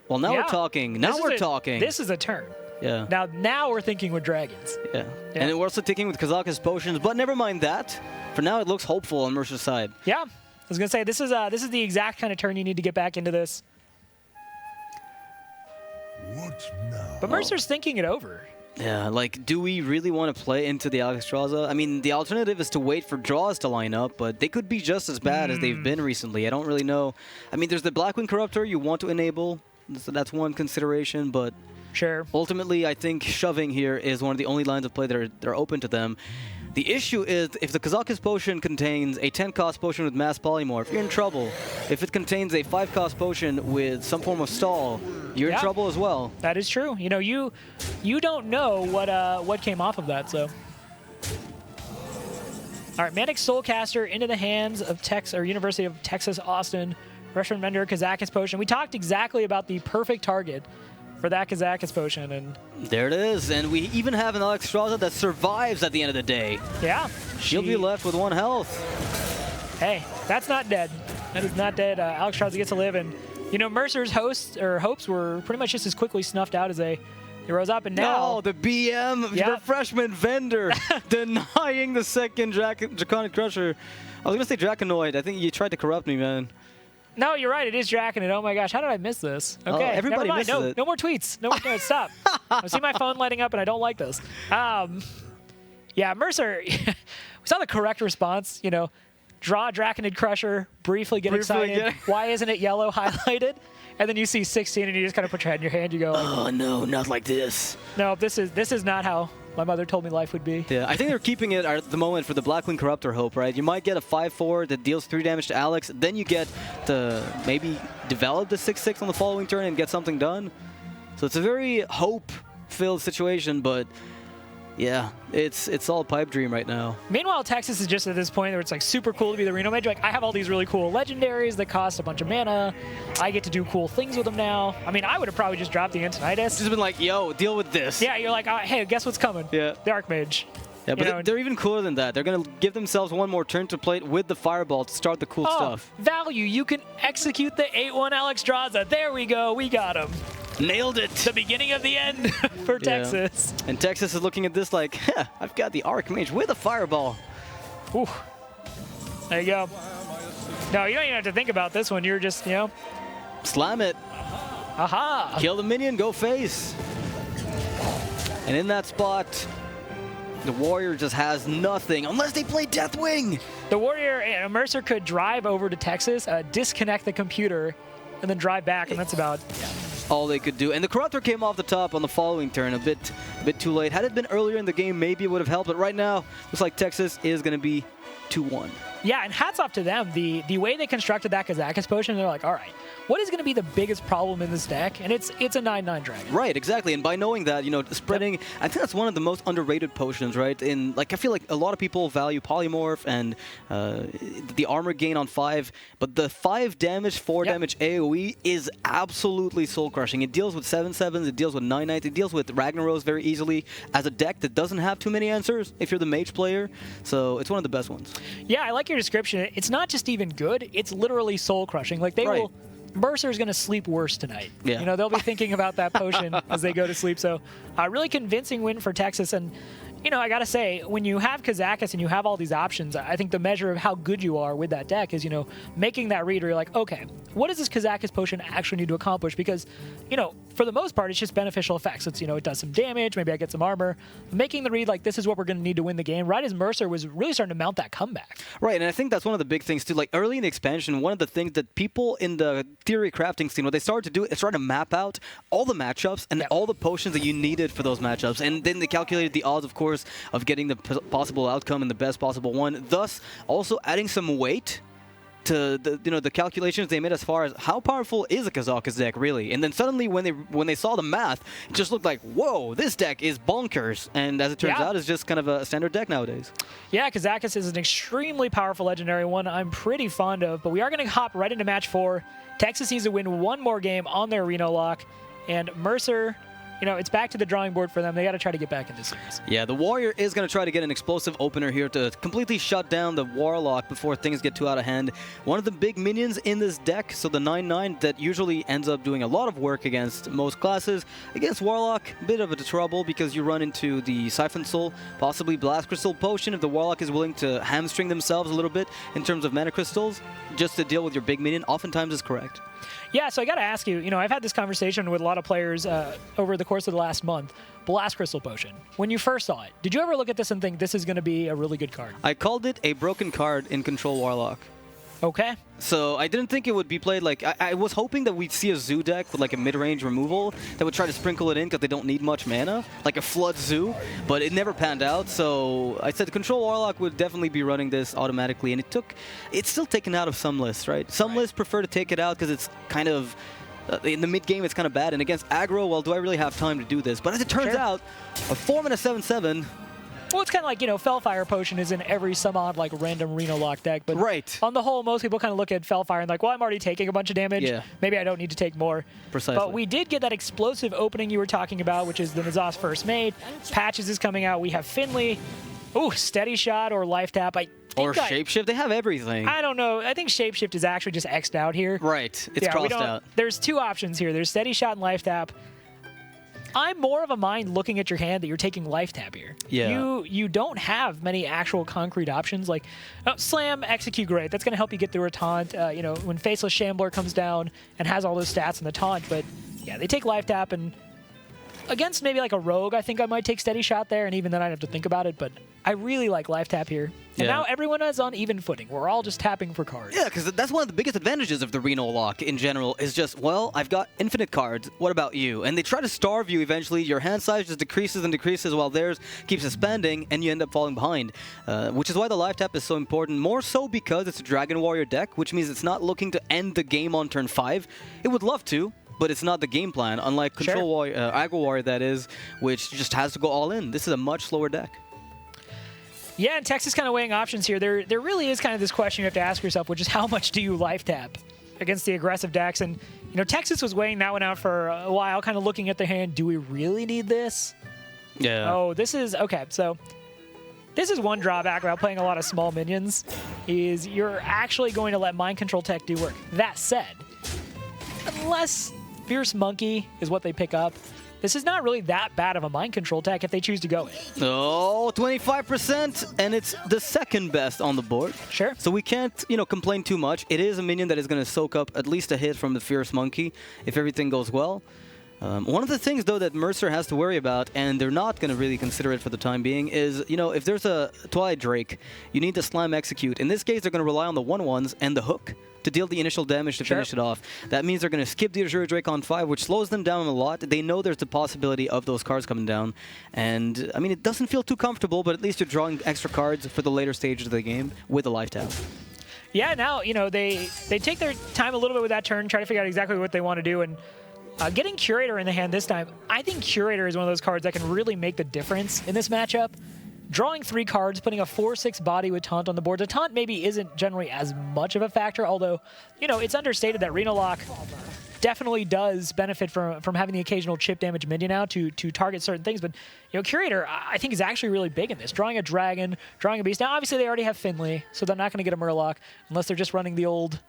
Well, now we're talking. Now we're talking. This is a turn. Yeah. Now we're thinking with dragons. Yeah. And we're also thinking with Kazakus Potions, but never mind that. For now, it looks hopeful on Mercer's side. Yeah. I was going to say, this is the exact kind of turn you need to get back into this. What now? But Mercer's thinking it over. Yeah, like, do we really want to play into the Alexstrasza? I mean, the alternative is to wait for draws to line up, but they could be just as bad as they've been recently. I don't really know. I mean, there's the Blackwing Corruptor you want to enable, so that's one consideration, but sure. Ultimately, I think shoving here is one of the only lines of play that are open to them. The issue is, if the Kazakus Potion contains a 10-cost potion with Mass Polymorph, you're in trouble. If it contains a 5-cost potion with some form of stall, you're in trouble as well. That is true. You know, you don't know what came off of that, so. All right, Manic Soulcaster into the hands of University of Texas Austin. Freshman Vendor, Kazakus Potion. We talked exactly about the perfect target for that Kazakus Potion, and there it is. And we even have an Alexstrasza that survives at the end of the day. Yeah. She'll be left with 1 health. Hey, that's not dead. That is not dead. Alexstrasza gets to live, and you know, Mercer's hopes were pretty much just as quickly snuffed out as they rose up, and now... No, the BM, the freshman vendor, denying the second Draconic Crusher. I was going to say Draconoid. I think you tried to corrupt me, man. No, you're right. It is Draconid. Oh my gosh, how did I miss this? Okay, everybody misses it. No more tweets. No more tweets. Stop. I see my phone lighting up, and I don't like this. Yeah, Mercer. We saw the correct response. You know, draw Draconid Crusher, briefly get excited. Why isn't it yellow highlighted? And then you see 16, and you just kind of put your head in your hand. You go, oh no, not like this. No, this is not how my mother told me life would be. Yeah, I think they're keeping it at the moment for the Blackwing Corruptor hope, right? You might get a 5-4 that deals 3 damage to Alex. Then you get to maybe develop the 6-6 on the following turn and get something done. So it's a very hope-filled situation, but yeah, it's all pipe dream right now. Meanwhile, Texas is just at this point where it's like super cool to be the Reno Mage. Like, I have all these really cool legendaries that cost a bunch of mana. I get to do cool things with them now. I mean, I would have probably just dropped the Antonitis. Just been like, yo, deal with this. Yeah, you're like, hey, guess what's coming? Yeah. The Archmage. Yeah, but they're even cooler than that. They're going to give themselves one more turn to play it with the Fireball to start the cool stuff. Value. You can execute the 8-1 Alexstrasza. There we go. We got him. Nailed it. The beginning of the end for Texas. And Texas is looking at this like, I've got the Archmage with a Fireball. Ooh. There you go. No, you don't even have to think about this one. You're just, you know. Slam it. Aha. Kill the minion, go face. And in that spot, the Warrior just has nothing unless they play Deathwing. The Warrior, Mercer could drive over to Texas, disconnect the computer, and then drive back, and that's about all they could do. And the Corruptor came off the top on the following turn a bit too late. Had it been earlier in the game, maybe it would have helped. But right now, looks like Texas is going to be 2-1. Yeah, and hats off to them. The way they constructed that Kazakus potion, they're like, all right, what is going to be the biggest problem in this deck? And it's a 9/9 dragon. Right, exactly. And by knowing that, spreading, yep. I think that's one of the most underrated potions, right? I feel like a lot of people value Polymorph and the armor gain on 5, but the 5 damage, 4 damage AoE is absolutely soul crushing. It deals with 7/7s, it deals with 9/9s, it deals with Ragnaros very easily as a deck that doesn't have too many answers if you're the mage player. So it's one of the best ones. Yeah, I like your description. It's not just even good, it's literally soul crushing. Like they will. Mercer's going to sleep worse tonight. Yeah. They'll be thinking about that potion as they go to sleep. So, really convincing win for Texas. And, I got to say, when you have Kazakus and you have all these options, I think the measure of how good you are with that deck is, making that read where you're like, okay, what does this Kazakus potion actually need to accomplish? Because, for the most part, it's just beneficial effects. It's, it does some damage, maybe I get some armor. Making the read like this is what we're going to need to win the game, right as Mercer was really starting to mount that comeback. Right, and I think that's one of the big things too. Like early in the expansion, one of the things that people in the theory crafting scene, what they started to do is try to map out all the matchups and all the potions that you needed for those matchups. And then they calculated the odds, of course, of getting the possible outcome and the best possible one, thus also adding some weight to the calculations they made as far as how powerful is a Kazakus deck really. And then suddenly when they saw the math, it just looked like, whoa, this deck is bonkers. And as it turns out, it's just kind of a standard deck nowadays. Yeah, Kazakus is an extremely powerful legendary one I'm pretty fond of, but we are going to hop right into match 4. Texas needs to win one more game on their Reno lock, and Mercer, it's back to the drawing board for them. They got to try to get back in this series. Yeah, the Warrior is going to try to get an explosive opener here to completely shut down the Warlock before things get too out of hand. One of the big minions in this deck, so the 9/9 that usually ends up doing a lot of work against most classes. Against Warlock, a bit of a trouble because you run into the Siphon Soul, possibly Blast Crystal Potion if the Warlock is willing to hamstring themselves a little bit in terms of mana crystals, just to deal with your big minion, oftentimes is correct. Yeah, so I got to ask you, I've had this conversation with a lot of players over the course of the last month. Blast Crystal Potion. When you first saw it, did you ever look at this and think this is going to be a really good card? I called it a broken card in Control Warlock. Okay. So I didn't think it would be played like... I was hoping that we'd see a Zoo deck with like a mid-range removal that would try to sprinkle it in because they don't need much mana, like a Flood Zoo, but it never panned out. So I said Control Warlock would definitely be running this automatically, and it's still taken out of some lists, right? Some lists prefer to take it out because it's kind of... in the mid-game, it's kind of bad, and against aggro, well, do I really have time to do this? But as it turns out, a 4 and a 7/7... Well, it's kind of like, Fellfire Potion is in every some odd, random Reno lock deck. But on the whole, most people kind of look at Fellfire and like, well, I'm already taking a bunch of damage. Yeah. Maybe I don't need to take more. Precisely. But we did get that explosive opening you were talking about, which is the N'Zoth's first mate. Patches is coming out. We have Finley. Ooh, Steady Shot or Life Tap. Or Shapeshift. They have everything. I don't know. I think Shapeshift is actually just X'd out here. Right. It's crossed out. There's 2 options here. There's Steady Shot and Life Tap. I'm more of a mind looking at your hand that you're taking Life Tap here. Yeah. You don't have many actual concrete options like Slam, Execute, great. That's going to help you get through a taunt. When Faceless Shambler comes down and has all those stats in the taunt. But yeah, they take Life Tap, and against maybe like a Rogue, I think I might take Steady Shot there, and even then I'd have to think about it. But I really like Life Tap here. And now everyone is on even footing. We're all just tapping for cards. Yeah, because that's one of the biggest advantages of the Reno lock in general is just, well, I've got infinite cards. What about you? And they try to starve you eventually. Your hand size just decreases and decreases while theirs keeps expanding, and you end up falling behind. Which is why the Life Tap is so important. More so because it's a Dragon Warrior deck, which means it's not looking to end the game on turn 5. It would love to, but it's not the game plan, unlike Control Warrior, Aggro Warrior, that is, which just has to go all in. This is a much slower deck. Yeah, and Texas kind of weighing options here. There really is kind of this question you have to ask yourself, which is how much do you Life Tap against the aggressive decks? And, Texas was weighing that one out for a while, kind of looking at their hand. Do we really need this? Yeah. Oh, this is... Okay, so this is one drawback about playing a lot of small minions, is you're actually going to let Mind Control Tech do work. That said, unless Fierce Monkey is what they pick up, this is not really that bad of a mind control tech if they choose to go in. Oh, 25%, and it's the second best on the board. Sure. So we can't, complain too much. It is a minion that is going to soak up at least a hit from the Fierce Monkey if everything goes well. One of the things, though, that Mercer has to worry about, and they're not going to really consider it for the time being, is, if there's a Twilight Drake, you need to Slam Execute. In this case, they're going to rely on the 1/1s and the hook to deal the initial damage to finish it off. That means they're going to skip the Azure Drake on 5, which slows them down a lot. They know there's the possibility of those cards coming down. And, I mean, it doesn't feel too comfortable, but at least you're drawing extra cards for the later stages of the game with a life tap. Yeah, now, they take their time a little bit with that turn, try to figure out exactly what they want to do, and getting Curator in the hand this time, I think Curator is one of those cards that can really make the difference in this matchup. Drawing 3 cards, putting a 4/6 body with Taunt on the board. The Taunt maybe isn't generally as much of a factor, although, it's understated that Reno Lock definitely does benefit from having the occasional chip damage minion out to target certain things. But, Curator, I think, is actually really big in this. Drawing a Dragon, drawing a Beast. Now, obviously, they already have Finley, so they're not going to get a Murloc unless they're just running the old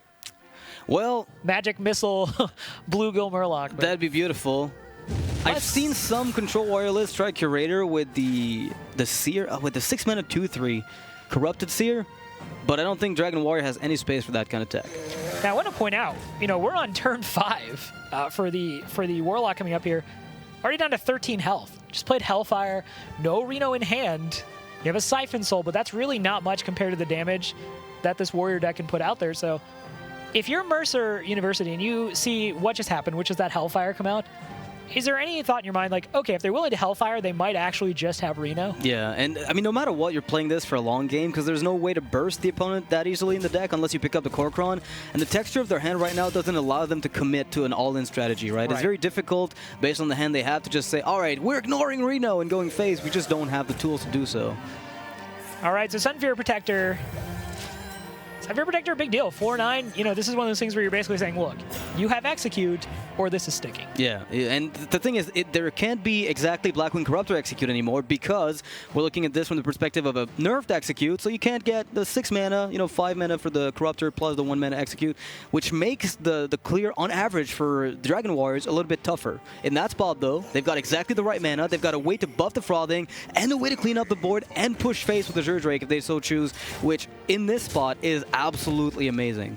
Magic Missile Bluegill Murloc. But that'd be beautiful. I've seen some Control Warrior lists try Curator with the Seer, with the 6-mana 2/3 Corrupted Seer, but I don't think Dragon Warrior has any space for that kind of tech. Now, I want to point out, we're on turn 5 for the Warlock coming up here. Already down to 13 health. Just played Hellfire, no Reno in hand. You have a Siphon Soul, but that's really not much compared to the damage that this Warrior deck can put out there. So if you're Mercer University and you see what just happened, which is that Hellfire come out, is there any thought in your mind, like, okay, if they're willing to Hellfire, they might actually just have Reno? Yeah, and I mean, no matter what, you're playing this for a long game because there's no way to burst the opponent that easily in the deck unless you pick up the Kor'kron. And the texture of their hand right now doesn't allow them to commit to an all-in strategy, right? It's very difficult, based on the hand they have, to just say, all right, we're ignoring Reno and going phase. We just don't have the tools to do so. All right, so Sunfear Protector. Sunfear Protector, big deal. 4/9, this is one of those things where you're basically saying, look, you have Execute, or this is sticking. Yeah, and the thing is, there can't be exactly Blackwing Corruptor Execute anymore because we're looking at this from the perspective of a nerfed Execute, so you can't get the 6 mana, 5 mana for the Corruptor plus the 1 mana Execute, which makes the clear, on average, for Dragon Warriors a little bit tougher. In that spot, though, they've got exactly the right mana, they've got a way to buff the Frothing, and a way to clean up the board and push face with the Azure Drake if they so choose, which in this spot is absolutely amazing.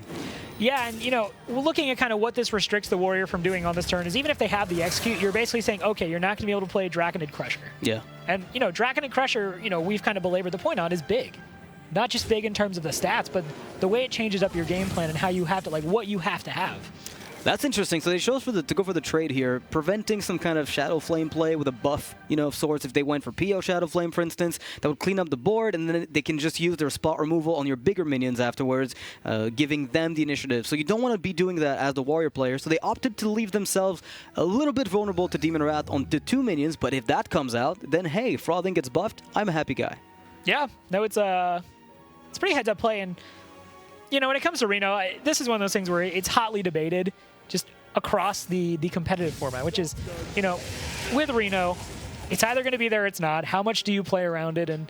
Yeah, and looking at kind of what this restricts the Warrior from doing on this turn is even if they have the Execute, you're basically saying, okay, you're not going to be able to play Draconid Crusher. Yeah. And, Draconid Crusher, we've kind of belabored the point on, is big. Not just big in terms of the stats, but the way it changes up your game plan and how you have to, what you have to have. That's interesting. So they chose to go for the trade here, preventing some kind of Shadow Flame play with a buff, of sorts. If they went for PO Shadow Flame, for instance, that would clean up the board, and then they can just use their spot removal on your bigger minions afterwards, giving them the initiative. So you don't want to be doing that as the Warrior player. So they opted to leave themselves a little bit vulnerable to Demon Wrath on the 2 minions, but if that comes out, then hey, Frothing gets buffed. I'm a happy guy. Yeah, no, it's pretty heads-up play, and when it comes to Reno, this is one of those things where it's hotly debated just across the competitive format, which is, with Reno, it's either going to be there or it's not. How much do you play around it? And,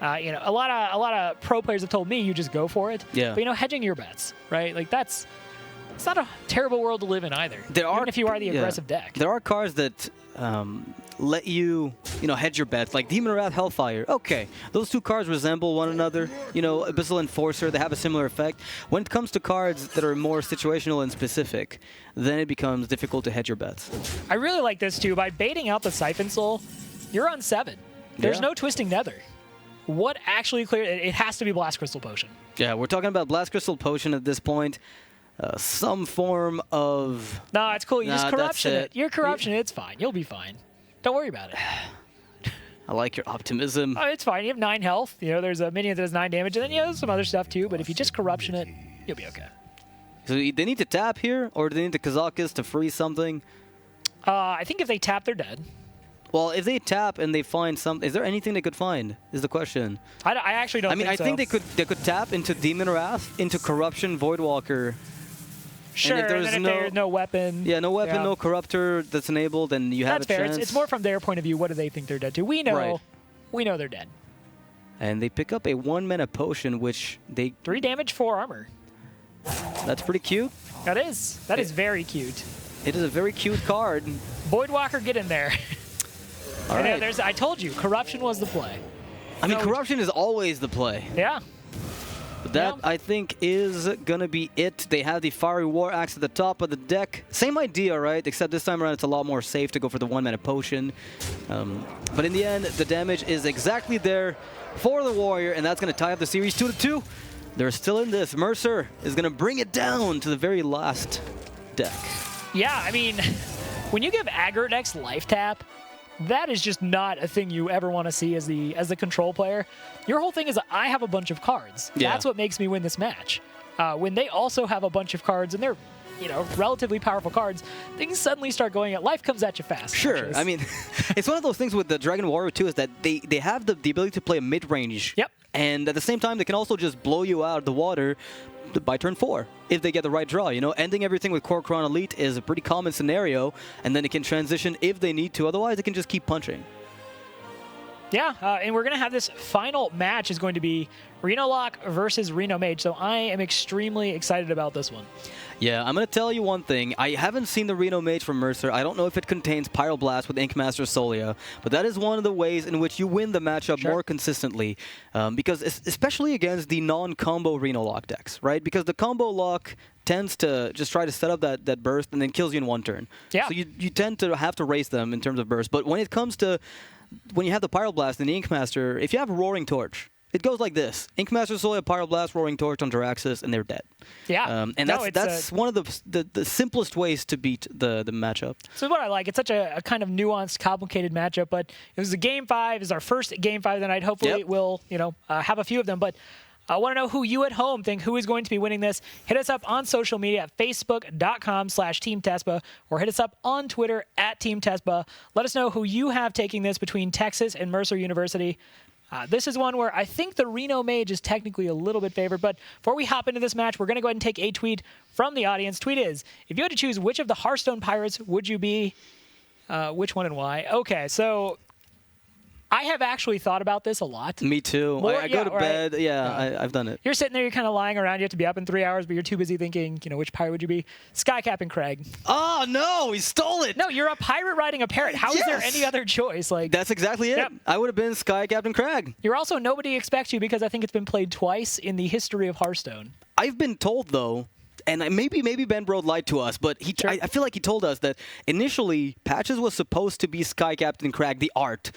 a lot of pro players have told me you just go for it. Yeah. But, hedging your bets, right? Like, it's not a terrible world to live in either, even if you are the aggressive deck. There are cards that let you, hedge your bets, like Demon Wrath, Hellfire. Okay, those 2 cards resemble one another. Abyssal Enforcer, they have a similar effect. When it comes to cards that are more situational and specific, then it becomes difficult to hedge your bets. I really like this too. By baiting out the Siphon Soul, you're on 7. There's no Twisting Nether. What actually clear? It has to be Blast Crystal Potion. Yeah, we're talking about Blast Crystal Potion at this point. Some form of... No, it's cool. You just corruption it. You're corruption. It's fine. You'll be fine. Don't worry about it. I like your optimism. Oh, it's fine. You have 9 health. There's a minion that has 9 damage, and then there's some other stuff too. But if you just corruption it, you'll be okay. So they need to tap here, or do they need the Kazakus to freeze something? I think if they tap, they're dead. Well, if they tap and they find something, is there anything they could find? Is the question. I actually don't. I think they could tap into Demon Wrath, into Corruption, Voidwalker. Sure, and if there's no weapon. Yeah, no weapon, no Corruptor that's enabled, and you have a chance. That's fair. It's more from their point of view. What do they think they're dead to? We know they're dead. And they pick up a 1 mana potion, which they 3 damage, 4 armor. That's pretty cute. That is very cute. It is a very cute card. Voidwalker, get in there. All right. I told you, Corruption was the play. I mean, Corruption is always the play. Yeah. that I think is gonna be it. They have the Fiery War Axe at the top of the deck. Same idea, right? Except this time around it's a lot more safe to go for the 1-mana potion. But in the end, the damage is exactly there for the Warrior, and that's gonna tie up the series 2-2. They're still in this. Mercer is gonna bring it down to the very last deck. Yeah, I mean, when you give aggro decks life tap, that is just not a thing you ever want to see as the control player. Your whole thing is, I have a bunch of cards. Yeah. That's what makes me win this match. When they also have a bunch of cards, and they're relatively powerful cards, things suddenly start going at life comes at you fast. Sure. I mean, it's one of those things with the Dragon Warrior too, is that they have the ability to play a mid-range. Yep. And at the same time, they can also just blow you out of the water by turn 4 if they get the right draw. Ending everything with Core Crown Elite is a pretty common scenario, and then it can transition if they need to. Otherwise, they can just keep punching. Yeah, and we're going to have this final match is going to be Reno Lock versus Reno Mage, so I am extremely excited about this one. Yeah, I'm going to tell you one thing. I haven't seen the Reno Mage from Mercer. I don't know if it contains Pyroblast with Inkmaster Solia, but that is one of the ways in which you win the matchup more consistently, because especially against the non-combo Reno Lock decks, right? Because the combo lock tends to just try to set up that burst and then kills you in one turn. Yeah. So you tend to have to race them in terms of burst, but when it comes to when you have the Pyroblast and the Inkmaster, if you have a Roaring Torch, it goes like this. Inkmaster Solia, Pyroblast, Roaring Torch on Jiraxis, and they're dead. Yeah. And that's one of the simplest ways to beat the matchup. So what I like, it's such a kind of nuanced, complicated matchup, but it was a Game 5. It's our first Game 5 of the night. Hopefully we'll have a few of them, but I want to know who you at home think who is going to be winning this. Hit us up on social media at facebook.com/Team Tespa, or hit us up on Twitter at Team Tespa. Let us know who you have taking this between Texas and Mercer University. This is one where I think the Reno Mage is technically a little bit favored, but before we hop into this match, we're going to go ahead and take a tweet from the audience. Tweet is, if you had to choose which of the Hearthstone Pirates would you be, which one and why? Okay, so I have actually thought about this a lot. Me too. I go to bed. Yeah, I've done it. You're sitting there, you're kind of lying around. You have to be up in 3 hours, but you're too busy thinking, which pirate would you be? Sky Captain Craig. Oh, no, he stole it. No, you're a pirate riding a parrot. How is there any other choice? That's exactly it. Yep. I would have been Sky Captain Craig. You're also Nobody Expects You, because I think it's been played twice in the history of Hearthstone. I've been told, though, and maybe Ben Brode lied to us, but I feel like he told us that initially Patches was supposed to be Sky Captain Craig, the art.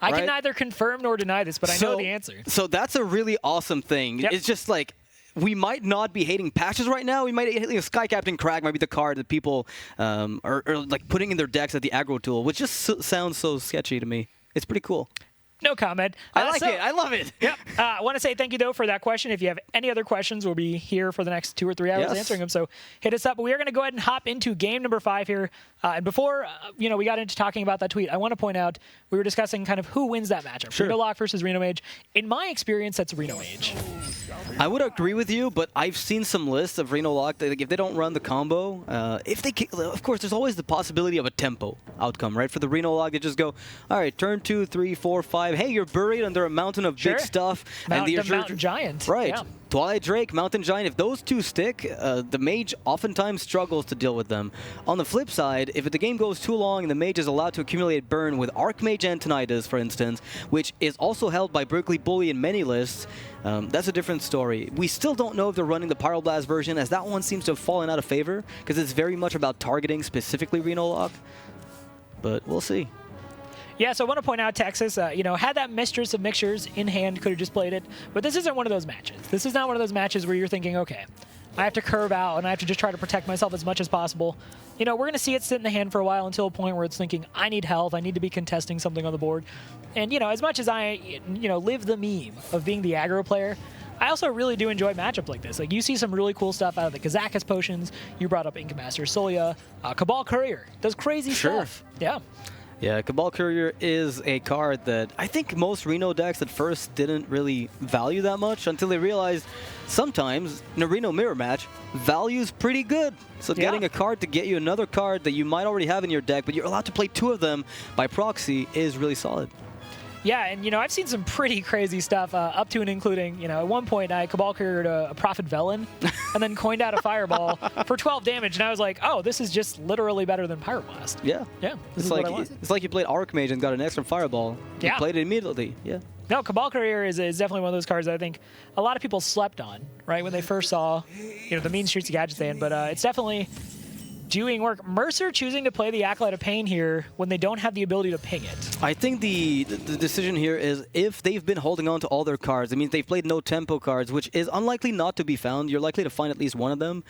I can neither confirm nor deny this, but I know the answer. So that's a really awesome thing. Yep. It's just like, we might not be hating Patches right now. We might hate Sky Captain Crag might be the card that people are like putting in their decks at the aggro tool, which just sounds so sketchy to me. It's pretty cool. No comment. I like it. I love it. Yep. I want to say thank you, though, for that question. If you have any other questions, we'll be here for the next 2 or 3 hours answering them. So hit us up. But we are going to go ahead and hop into game number 5 here. And before we got into talking about that tweet, I want to point out we were discussing kind of who wins that matchup. Reno Lock versus Reno Mage. In my experience, that's Reno Mage. I would agree with you, but I've seen some lists of Reno Lock that, like, if they don't run the combo, of course, there's always the possibility of a tempo outcome, right? For the Reno Lock, they just go, all right, turn 2, 3, 4, 5. Hey, you're buried under a mountain of big stuff. The Mountain Giant. Right. Yeah. Twilight Drake, Mountain Giant, if those two stick, the Mage oftentimes struggles to deal with them. On the flip side, if the game goes too long and the Mage is allowed to accumulate burn with Archmage Antonidas, for instance, which is also held by Berkeley Bully in many lists, that's a different story. We still don't know if they're running the Pyroblast version, as that one seems to have fallen out of favor, because it's very much about targeting specifically Reno Lock. But we'll see. Yeah, so I want to point out Texas, had that Mistress of Mixtures in hand, could have just played it. But this isn't one of those matches. This is not one of those matches where you're thinking, okay, I have to curve out and I have to just try to protect myself as much as possible. We're going to see it sit in the hand for a while until a point where it's thinking, I need health, I need to be contesting something on the board. And, as much as I, live the meme of being the aggro player, I also really do enjoy matchups like this. Like, you see some really cool stuff out of the Kazakus potions. You brought up Inkmaster Solia. Cabal Courier does crazy stuff. Yeah. Yeah, Cabal Courier is a card that I think most Reno decks at first didn't really value that much until they realized sometimes in a Reno mirror match, value's pretty good. So getting a card to get you another card that you might already have in your deck, but you're allowed to play 2 of them by proxy is really solid. Yeah, and I've seen some pretty crazy stuff up to and including, at one point I Cabal Couriered a Prophet Velen and then coined out a Fireball for 12 damage, and I was like, oh, this is just literally better than Pyroblast. Yeah. Yeah, this is what I want. It's like you played Archmage and got an extra Fireball. You played it immediately. Yeah. No, Cabal Courier is definitely one of those cards that I think a lot of people slept on, right, when they first saw, the Mean Streets of Gadgetzan. But it's definitely doing work. Mercer choosing to play the Acolyte of Pain here when they don't have the ability to ping it. I think the decision here is if they've been holding on to all their cards, it means they've played no tempo cards, which is unlikely not to be found. You're likely to find at least one of them.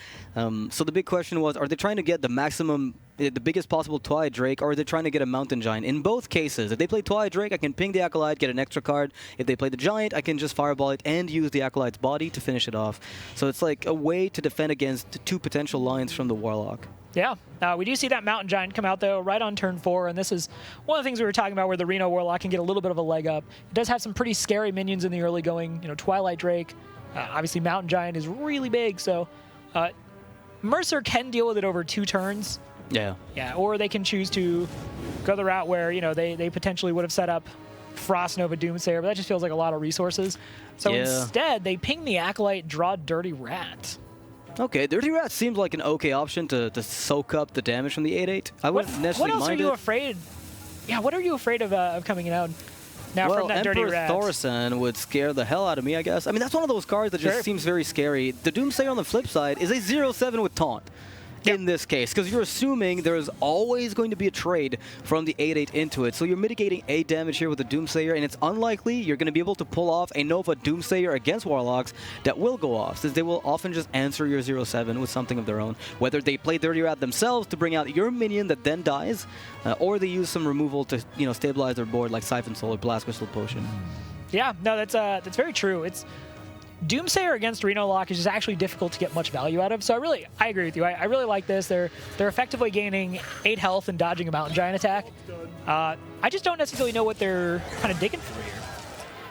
So the big question was, are they trying to get the maximum, the biggest possible Twilight Drake, or are they trying to get a Mountain Giant? In both cases, if they play Twilight Drake, I can ping the Acolyte, get an extra card. If they play the Giant, I can just Fireball it and use the Acolyte's body to finish it off. So it's like a way to defend against two potential lines from the Warlock. Yeah, we do see that Mountain Giant come out, though, right on turn 4, and this is one of the things we were talking about where the Reno Warlock can get a little bit of a leg up. It does have some pretty scary minions in the early going, Twilight Drake. Obviously, Mountain Giant is really big, so Mercer can deal with it over 2 turns. Yeah. Yeah, or they can choose to go the route where, they potentially would have set up Frost Nova Doomsayer, but that just feels like a lot of resources. So instead, they ping the Acolyte, draw Dirty Rat. Okay, Dirty Rat seems like an okay option to soak up the damage from the 8/8. I wouldn't necessarily mind it. What else are you afraid? Yeah, what are you afraid of coming out now from that Dirty Rat? Emperor Thaurissan would scare the hell out of me, I guess. I mean, that's one of those cards that just seems very scary. The Doomsayer on the flip side is a 0/7 with Taunt. In this case, because you're assuming there's always going to be a trade from the 8/8 into it. So you're mitigating 8 damage here with the Doomsayer, and it's unlikely you're going to be able to pull off a Nova Doomsayer against Warlocks that will go off, since they will often just answer your 0/7 with something of their own. Whether they play Dirty Rat themselves to bring out your minion that then dies, or they use some removal to stabilize their board like Siphon Soul or Blast Crystal Potion. Yeah, no, that's very true. It's Doomsayer against Reno Lock is just actually difficult to get much value out of, so I agree with you. I really like this. They're effectively gaining 8 health and dodging a Mountain Giant attack. I just don't necessarily know what they're kind of digging for here.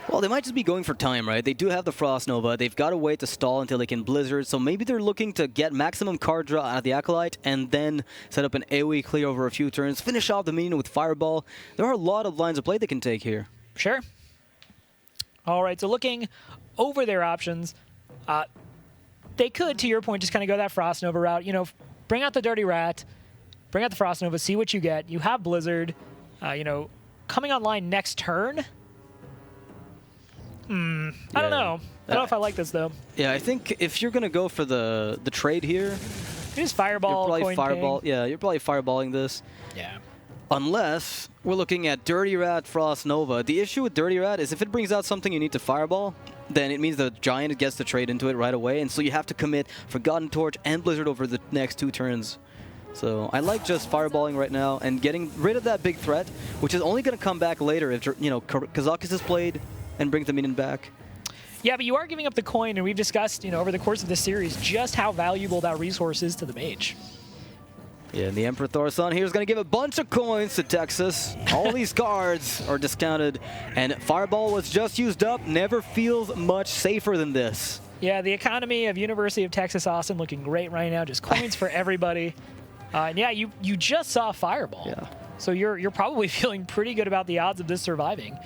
Well, they might just be going for time, right? They do have the Frost Nova. They've got to wait to stall until they can Blizzard, so maybe they're looking to get maximum card draw out of the Acolyte and then set up an AoE clear over a few turns, finish off the minion with Fireball. There are a lot of lines of play they can take here. Sure. All right, so looking over their options, they could, to your point, just kind of go that Frost Nova route. Bring out the Dirty Rat, bring out the Frost Nova, see what you get. You have Blizzard, coming online next turn. I don't know. I don't know if I like this, though. Yeah, I think if you're going to go for the trade here, you just Fireball, you're probably you're probably Fireballing this. Yeah. Unless we're looking at Dirty Rat, Frost Nova. The issue with Dirty Rat is if it brings out something you need to Fireball, then it means the Giant gets to trade into it right away, and so you have to commit Forgotten Torch and Blizzard over the next 2 turns. So I like just Fireballing right now and getting rid of that big threat, which is only going to come back later if Kazakus is played and brings the minion back. Yeah, but you are giving up the coin, and we've discussed over the course of this series just how valuable that resource is to the mage. Yeah, and the Emperor Thaurissan here is going to give a bunch of coins to Texas. All these cards are discounted, and Fireball was just used up. Never feels much safer than this. Yeah, the economy of University of Texas Austin looking great right now. Just coins for everybody. And yeah, you just saw Fireball. Yeah. So you're probably feeling pretty good about the odds of this surviving.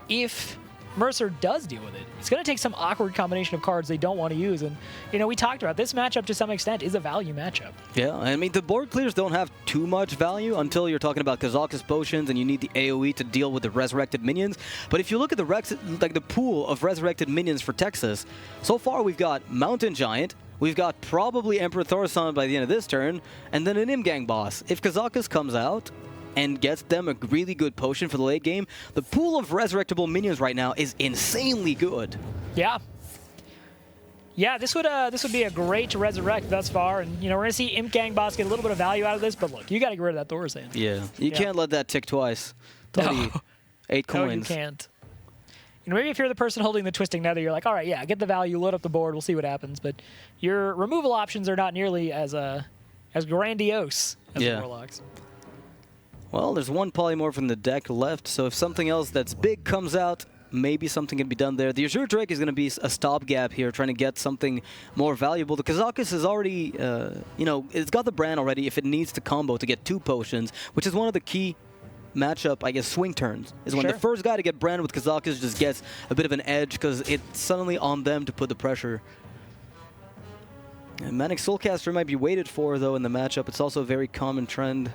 If Mercer does deal with it, it's going to take some awkward combination of cards they don't want to use. And, we talked about this matchup to some extent is a value matchup. Yeah, I mean, the board clears don't have too much value until you're talking about Kazakus Potions and you need the AoE to deal with the resurrected minions. But if you look at the pool of resurrected minions for Texas, so far we've got Mountain Giant, we've got probably Emperor Thaurissan by the end of this turn, and then an Imgang boss. If Kazakus comes out and gets them a really good potion for the late game, the pool of resurrectable minions right now is insanely good. Yeah. Yeah, this would be a great resurrect thus far, and we're gonna see Imp Gang Boss get a little bit of value out of this. But look, you got to get rid of that Thaurissan. Yeah, you can't let that tick twice. 8 coins. No, you can't. Maybe if you're the person holding the Twisting Nether, you're like, all right, yeah, get the value, load up the board, we'll see what happens. But your removal options are not nearly as grandiose as the Warlocks. Well, there's one polymorph in the deck left, so if something else that's big comes out, maybe something can be done there. The Azure Drake is going to be a stopgap here, trying to get something more valuable. The Kazakus is already, it's got the brand already if it needs to combo to get 2 potions, which is one of the key matchup, I guess, swing turns, is when the first guy to get branded with Kazakus just gets a bit of an edge because it's suddenly on them to put the pressure. And Manic Soulcaster might be waited for, though, in the matchup. It's also a very common trend.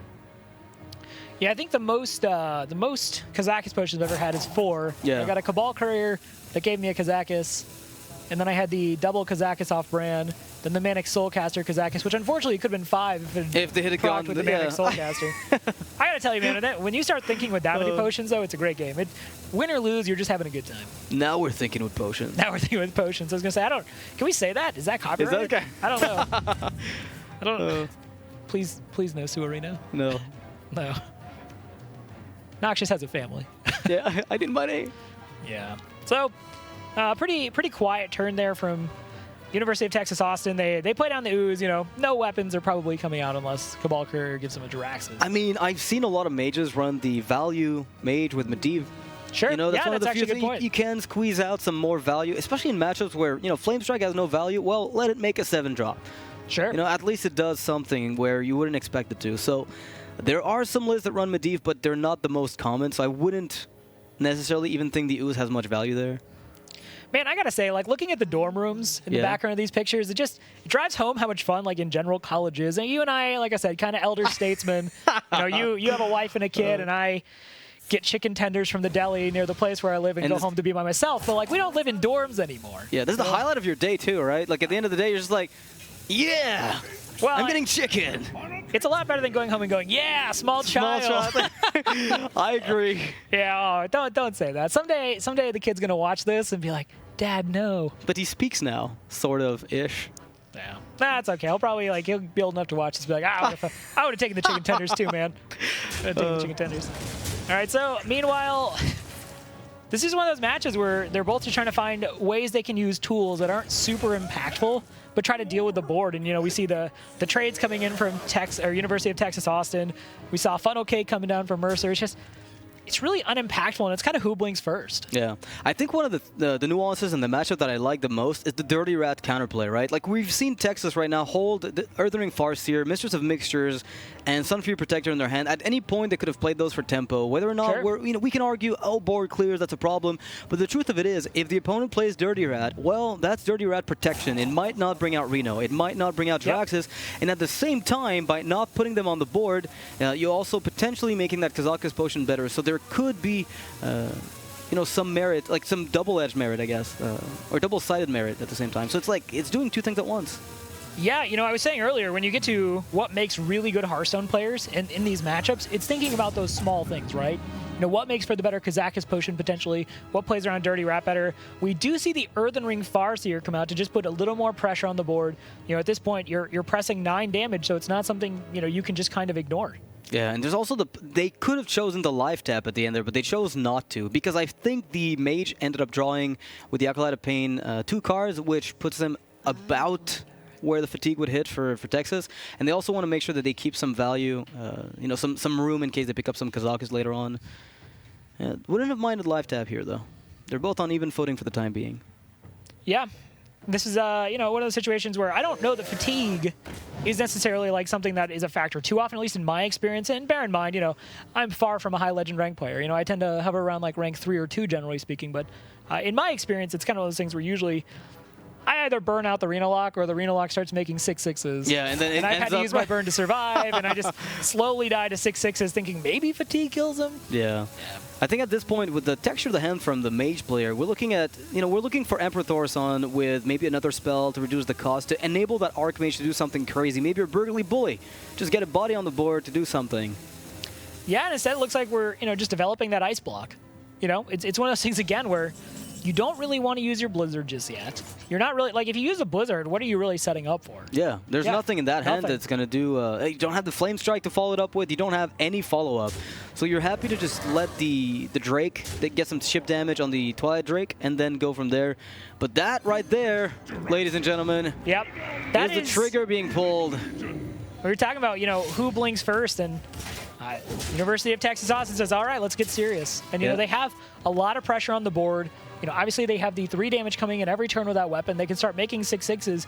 Yeah, I think the most Kazakus potions I've ever had is 4. Yeah. I got a Cabal Courier that gave me a Kazakus, and then I had the double Kazakus off-brand, then the Manic Soulcaster Kazakus, which unfortunately could have been 5 if they had gone with the Manic Soulcaster. I gotta tell you, man, when you start thinking with that many potions, though, it's a great game. Win or lose, you're just having a good time. Now we're thinking with potions. Now we're thinking with potions. I was gonna say, can we say that? Is that copyrighted? Is that okay? I don't know. I don't know. Please no Suarino. No. No. Noxious has a family. Yeah, I didn't buy name. Yeah. So, pretty quiet turn there from University of Texas Austin. They play down the ooze. No weapons are probably coming out unless Cabal Courier gives them a Jiraxis. I mean, I've seen a lot of mages run the value mage with Medivh. Sure. That's one of the actually few a good point. you can squeeze out some more value, especially in matchups where Flame Strike has no value. Well, let it make a 7-drop. Sure. At least it does something where you wouldn't expect it to. So there are some lists that run Medivh, but they're not the most common. So I wouldn't necessarily even think the ooze has much value there. Man, I gotta say, looking at the dorm rooms in the background of these pictures, it drives home how much fun, in general, college is. And you and I, like I said, kind of elder statesmen. You have a wife and a kid, and I get chicken tenders from the deli near the place where I live and go home to be by myself. But we don't live in dorms anymore. Yeah, this is the highlight of your day too, right? At the end of the day, you're just like, yeah, well, I'm getting chicken. It's a lot better than going home and going, yeah, small child. I agree. Yeah, don't say that. Someday the kid's gonna watch this and be like, Dad, no. But he speaks now, sort of ish. Yeah, that's okay. He'll probably he'll be old enough to watch this. And be like, I would have taken the chicken tenders too, man. I'd have taken the chicken tenders. All right. So meanwhile, this is one of those matches where they're both just trying to find ways they can use tools that aren't super impactful, but try to deal with the board. And we see the trades coming in from University of Texas Austin. We saw Funnel Cake coming down from Mercer. It's really unimpactful, and it's kind of who blinks first. Yeah. I think one of the nuances in the matchup that I like the most is the Dirty Rat counterplay, right? We've seen Texas right now hold the Earthen Ring Farseer, Mistress of Mixtures, and Sunfury Protector in their hand. At any point, they could have played those for tempo. Whether or not we can argue, board clears, that's a problem. But the truth of it is, if the opponent plays Dirty Rat, well, that's Dirty Rat protection. It might not bring out Reno. It might not bring out Jiraxis. And at the same time, by not putting them on the board, you're also potentially making that Kazakus potion better. So there could be, some merit, some double-edged merit, I guess, or double-sided merit at the same time. So it's doing two things at once. Yeah, I was saying earlier, when you get to what makes really good Hearthstone players in these matchups, it's thinking about those small things, right? What makes for the better Kazakus potion potentially? What plays around Dirty Rat better? We do see the Earthen Ring Farseer come out to just put a little more pressure on the board. At this point, you're pressing 9 damage, so it's not something you can just kind of ignore. Yeah, and there's also they could have chosen the life tap at the end there, but they chose not to, because I think the mage ended up drawing with the Acolyte of Pain 2 cards, which puts them about where the fatigue would hit for Texas, and they also want to make sure that they keep some value, some room in case they pick up some Kazakus later on. Yeah, wouldn't have minded life tap here though. They're both on even footing for the time being. Yeah. This is, one of those situations where I don't know that fatigue is necessarily something that is a factor too often, at least in my experience. And bear in mind, I'm far from a high legend rank player. I tend to hover around rank 3 or 2, generally speaking. But in my experience, it's kind of one of those things where usually I either burn out the Reno Lock or the Reno Lock starts making 6/6s. Yeah, and then I've had to use my burn to survive, and I just slowly die to 6/6s, thinking maybe fatigue kills him. Yeah. I think at this point, with the texture of the hand from the mage player, we're looking at, we're looking for Emperor Thorson with maybe another spell to reduce the cost, to enable that Archmage to do something crazy. Maybe a Burglary Bully. Just get a body on the board to do something. Yeah, and instead it looks like we're, just developing that ice block. It's one of those things, again, where you don't really want to use your Blizzard just yet. You're not really, if you use a Blizzard, what are you really setting up for? Yeah, there's nothing in that hand that's going to do, you don't have the Flame Strike to follow it up with, you don't have any follow-up. So you're happy to just let the Drake get some chip damage on the Twilight Drake and then go from there. But that right there, ladies and gentlemen, that is the trigger being pulled. We were talking about, who blinks first, and University of Texas Austin says, all right, let's get serious. And, they have a lot of pressure on the board. Obviously they have the 3 damage coming in every turn with that weapon. They can start making 6/6s.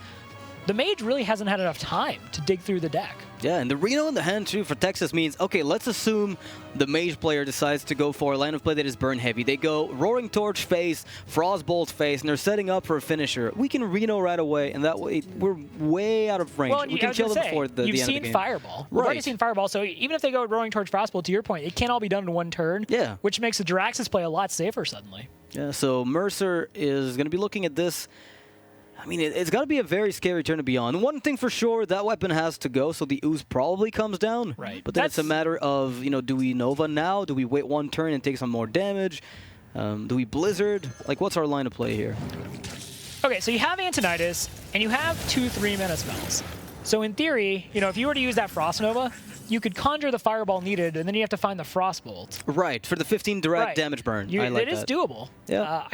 the Mage really hasn't had enough time to dig through the deck. Yeah, and the Reno in the hand too for Texas means, okay, let's assume the Mage player decides to go for a line of play that is burn heavy. They go Roaring Torch face, Frostbolt face, and they're setting up for a finisher. We can Reno right away, and that way we're way out of range. Well, we can kill them before the end of the game. You've seen Fireball. We've already seen Fireball, so even if they go Roaring Torch Frostbolt, to your point, it can't all be done in one turn, which makes the Jiraxis play a lot safer suddenly. Yeah, so Mercer is going to be looking at this. I mean, it's got to be a very scary turn to be on. One thing for sure, that weapon has to go, so the Ooze probably comes down. Right. But then it's a matter of, do we Nova now? Do we wait one turn and take some more damage? Do we Blizzard? Like, what's our line of play here? Okay, so you have Antonidas, and you have 2 3-mana spells. So in theory, if you were to use that Frost Nova, you could conjure the Fireball needed, and then you have to find the Frostbolt. Right, for the 15 direct damage burn. I like that. It is doable. Yeah.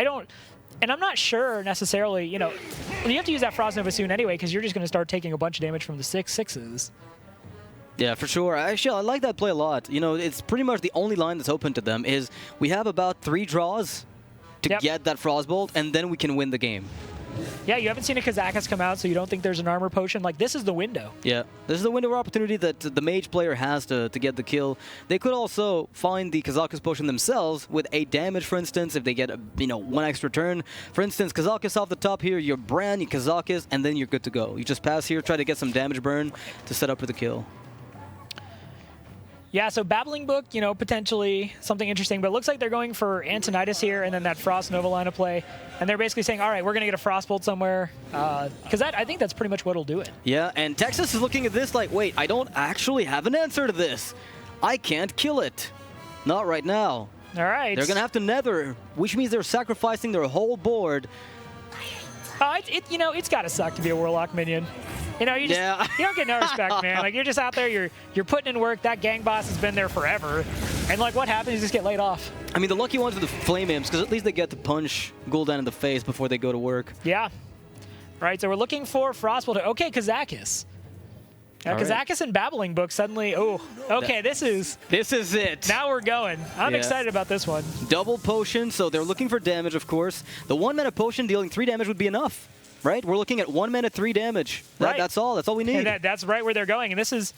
And I'm not sure necessarily, you have to use that Frost Nova soon anyway, because you're just going to start taking a bunch of damage from the 6/6s. Yeah, for sure. Actually, I like that play a lot. It's pretty much the only line that's open to them is we have about 3 draws to get that Frostbolt, and then we can win the game. Yeah, you haven't seen a Kazakus come out, so you don't think there's an armor potion. Like, this is the window. Yeah, this is the window of opportunity that the Mage player has to get the kill. They could also find the Kazakus potion themselves with 8 damage, for instance, if they get, 1 extra turn. For instance, Kazakus off the top here, your Brand, your Kazakus, and then you're good to go. You just pass here, try to get some damage burn to set up for the kill. Yeah, so Babbling Book, potentially something interesting, but it looks like they're going for Antonidas here and then that Frost Nova line of play. And they're basically saying, all right, we're going to get a Frostbolt somewhere. Because I think that's pretty much what'll do it. Yeah, and Texas is looking at this like, wait, I don't actually have an answer to this. I can't kill it. Not right now. All right. They're going to have to nether, which means they're sacrificing their whole board. It's got to suck to be a Warlock minion. You don't get no respect, man. Like, you're just out there, you're putting in work. That gang boss has been there forever. And, like, what happens? You just get laid off. I mean, the lucky ones are the Flame Imps, because at least they get to punch Gul'dan in the face before they go to work. Yeah. Right, so we're looking for Frostbolt. Okay, Kazakus. Kazakus and Babbling Book suddenly, this is it. Now we're going. I'm excited about this one. Double potion, so they're looking for damage, of course. The 1-mana potion dealing 3 damage would be enough. Right, we're looking at 1 mana, 3 damage. That's all. That's all we need. And that's right where they're going. And this is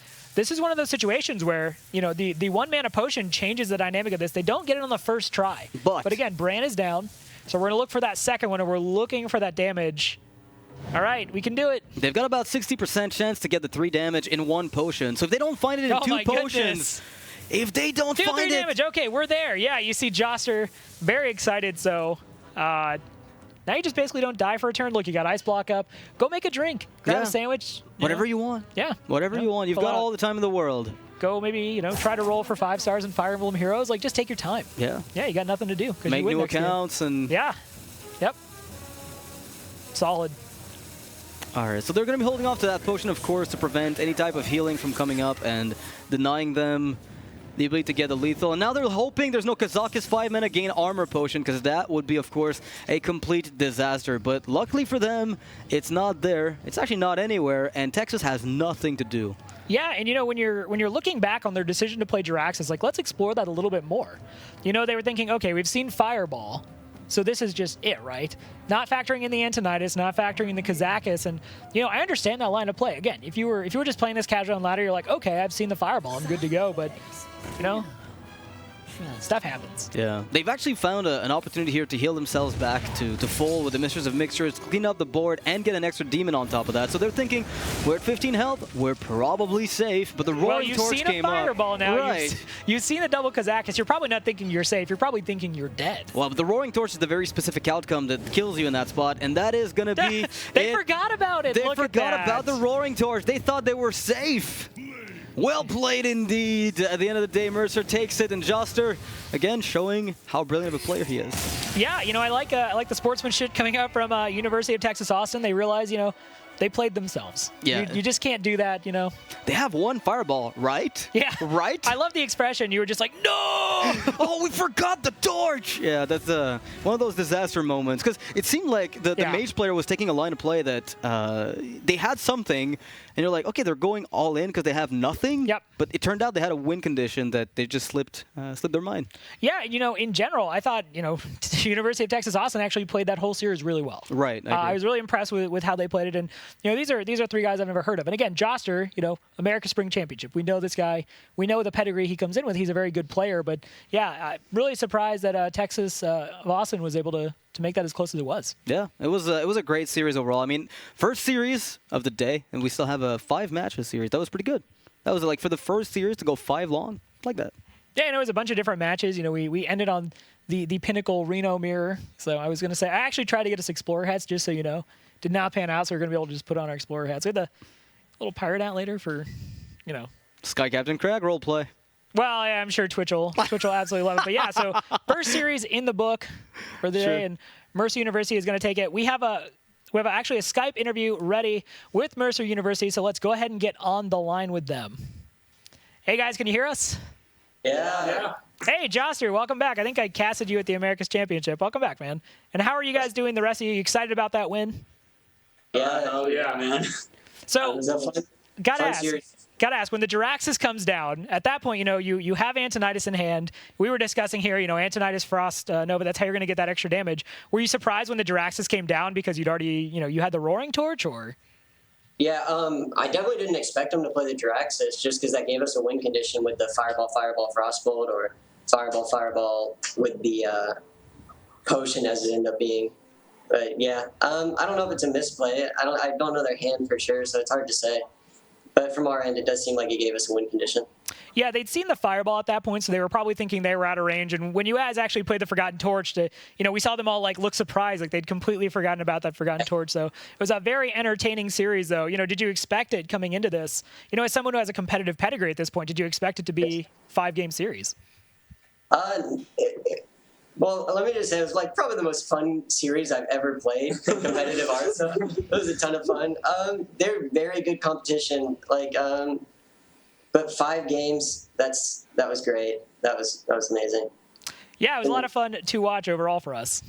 one of those situations where the 1 mana potion changes the dynamic of this. They don't get it on the first try. But again, Bran is down, so we're gonna look for that second one, and we're looking for that damage. All right, we can do it. They've got about 60% chance to get the 3 damage in 1 potion. So if they don't find it in 2 potions, if they don't find 3 damage. Okay, we're there. Yeah, you see Joster very excited. So. Now you just basically don't die for a turn. Look, you got Ice Block up. Go make a drink. Grab a sandwich. Whatever you want. Yeah. Whatever you want. You've got all the time in the world. Go maybe, try to roll for 5 stars in Fire Emblem Heroes. Like, just take your time. Yeah. Yeah, you got nothing to do. Make new accounts and... Yeah. Yep. Solid. All right, so they're going to be holding off to that potion, of course, to prevent any type of healing from coming up and denying them the ability to get the lethal. And now they're hoping there's no Kazakus 5-mana gain armor potion, because that would be, of course, a complete disaster. But luckily for them, it's not there. It's actually not anywhere, and Texas has nothing to do. Yeah, and when you're looking back on their decision to play Jiraxis, like, let's explore that a little bit more. They were thinking, okay, we've seen Fireball, so this is just it, right? Not factoring in the Antonidas, not factoring in the Kazakus, and I understand that line of play. Again, if you were just playing this casual on ladder, you're like, okay, I've seen the Fireball, I'm good to go, but stuff happens. Yeah. They've actually found an opportunity here to heal themselves back to full with the Mistress of Mixtures, clean up the board, and get an extra demon on top of that. So they're thinking, we're at 15 health, we're probably safe, but the Roaring Torch came up. You've seen a Fireball now. Right. You've seen a double Kazakus. You're probably not thinking you're safe. You're probably thinking you're dead. Well, but the Roaring Torch is the very specific outcome that kills you in that spot, and that is going to be They forgot about it. They forgot about the Roaring Torch. They thought they were safe. Well played indeed. At the end of the day, Mercer takes it, and Joster, again, showing how brilliant of a player he is. Yeah, I like the sportsmanship coming out from University of Texas Austin. They realize, they played themselves. Yeah. You just can't do that, They have 1 Fireball, right? Yeah. Right? I love the expression. You were just like, no! Oh, we forgot the torch! Yeah, that's one of those disaster moments. Because it seemed like the Mage player was taking a line of play that they had something, and you're like, okay, they're going all in because they have nothing. Yep. But it turned out they had a win condition that they just slipped their mind. Yeah, in general, I thought, University of Texas Austin actually played that whole series really well. Right. I was really impressed with how they played it. And, these are three guys I've never heard of. And again, Joster, America Spring Championship. We know this guy. We know the pedigree he comes in with. He's a very good player. But yeah, really surprised that Texas of Austin was able to make that as close as it was. Yeah, it was a great series overall. I mean, first series of the day, and we still have a 5-match series. That was pretty good. That was like for the first series to go 5 long, like that. Yeah, it was a bunch of different matches. We ended on the Pinnacle Reno mirror. So I was going to say, I actually tried to get us Explorer hats just so you know. Did not pan out, so we're going to be able to just put on our Explorer hats. We had the little pirate hat later for, Sky Captain Crag roleplay. Well, yeah, I'm sure Twitch will absolutely love it. But yeah, so first series in the book for the day, and Mercer University is going to take it. We have actually a Skype interview ready with Mercer University, so let's go ahead and get on the line with them. Hey guys, can you hear us? Yeah. Hey, Joster, welcome back. I think I casted you at the America's Championship. Welcome back, man. And how are you guys doing the rest of you? You excited about that win? Yeah, man. So, gotta ask, when the Jiraxis comes down, at that point, you have Antonidas in hand. We were discussing here, Antonidas, Frost, Nova, that's how you're going to get that extra damage. Were you surprised when the Jiraxis came down because you'd already, you had the Roaring Torch, or? Yeah, I definitely didn't expect him to play the Jiraxis just because that gave us a win condition with the Fireball, Frostbolt, or Fireball with the Potion as it ended up being. But yeah, I don't know if it's a misplay. I don't know their hand for sure, so it's hard to say. But from our end, it does seem like it gave us a win condition. Yeah, they'd seen the Fireball at that point, so they were probably thinking they were out of range. And when you guys actually played the Forgotten Torch, we saw them all look surprised, like they'd completely forgotten about that Forgotten Torch. So it was a very entertaining series, though. Did you expect it coming into this? As someone who has a competitive pedigree at this point, did you expect it to be 5-game series? Well, let me just say, it was probably the most fun series I've ever played in competitive Hearthstone. It was a ton of fun. They're very good competition. But 5 games, that was great. That was amazing. Yeah, it was a lot of fun to watch overall for us.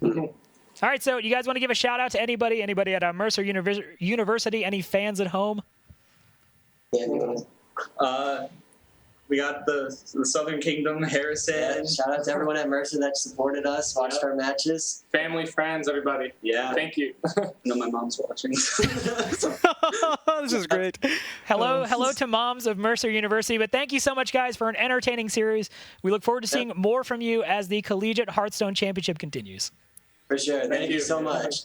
Mm-hmm. All right, so you guys want to give a shout out to anybody at Mercer University? Any fans at home? Yeah. We got the Southern Kingdom, Harrison. Yeah, shout out to everyone at Mercer that supported us, watched our matches. Family, friends, everybody. Yeah. Thank you. I know my mom's watching. This is great. Hello to moms of Mercer University. But thank you so much, guys, for an entertaining series. We look forward to seeing more from you as the Collegiate Hearthstone Championship continues. For sure. Thank you so much.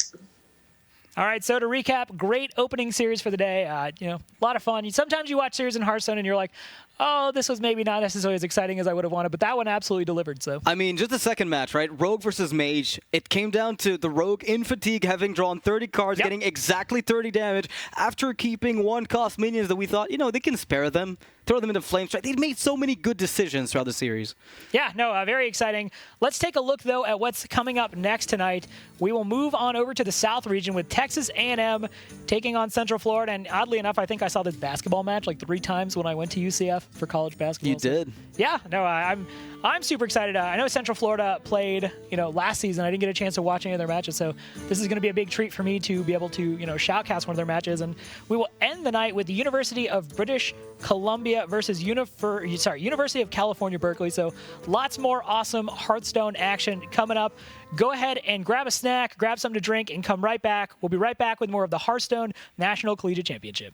All right, so to recap, great opening series for the day. A lot of fun. Sometimes you watch series in Hearthstone and you're like, oh, this was maybe not necessarily as exciting as I would have wanted, but that one absolutely delivered. So I mean, just the second match, right? Rogue versus Mage. It came down to the Rogue in fatigue, having drawn 30 cards, getting exactly 30 damage after keeping 1-cost minions that we thought, they can spare them, throw them into flame strike. They'd made so many good decisions throughout the series. Yeah, no, very exciting. Let's take a look, though, at what's coming up next tonight. We will move on over to the South region with Texas A&M taking on Central Florida. And oddly enough, I think I saw this basketball match 3 times when I went to UCF for college basketball. You did? Yeah, no, I'm super excited. I know Central Florida played, last season. I didn't get a chance to watch any of their matches, so this is going to be a big treat for me to be able to, shoutcast one of their matches. And we will end the night with the University of British Columbia versus University of California, Berkeley. So lots more awesome Hearthstone action coming up. Go ahead and grab a snack, grab something to drink, and come right back. We'll be right back with more of the Hearthstone National Collegiate Championship.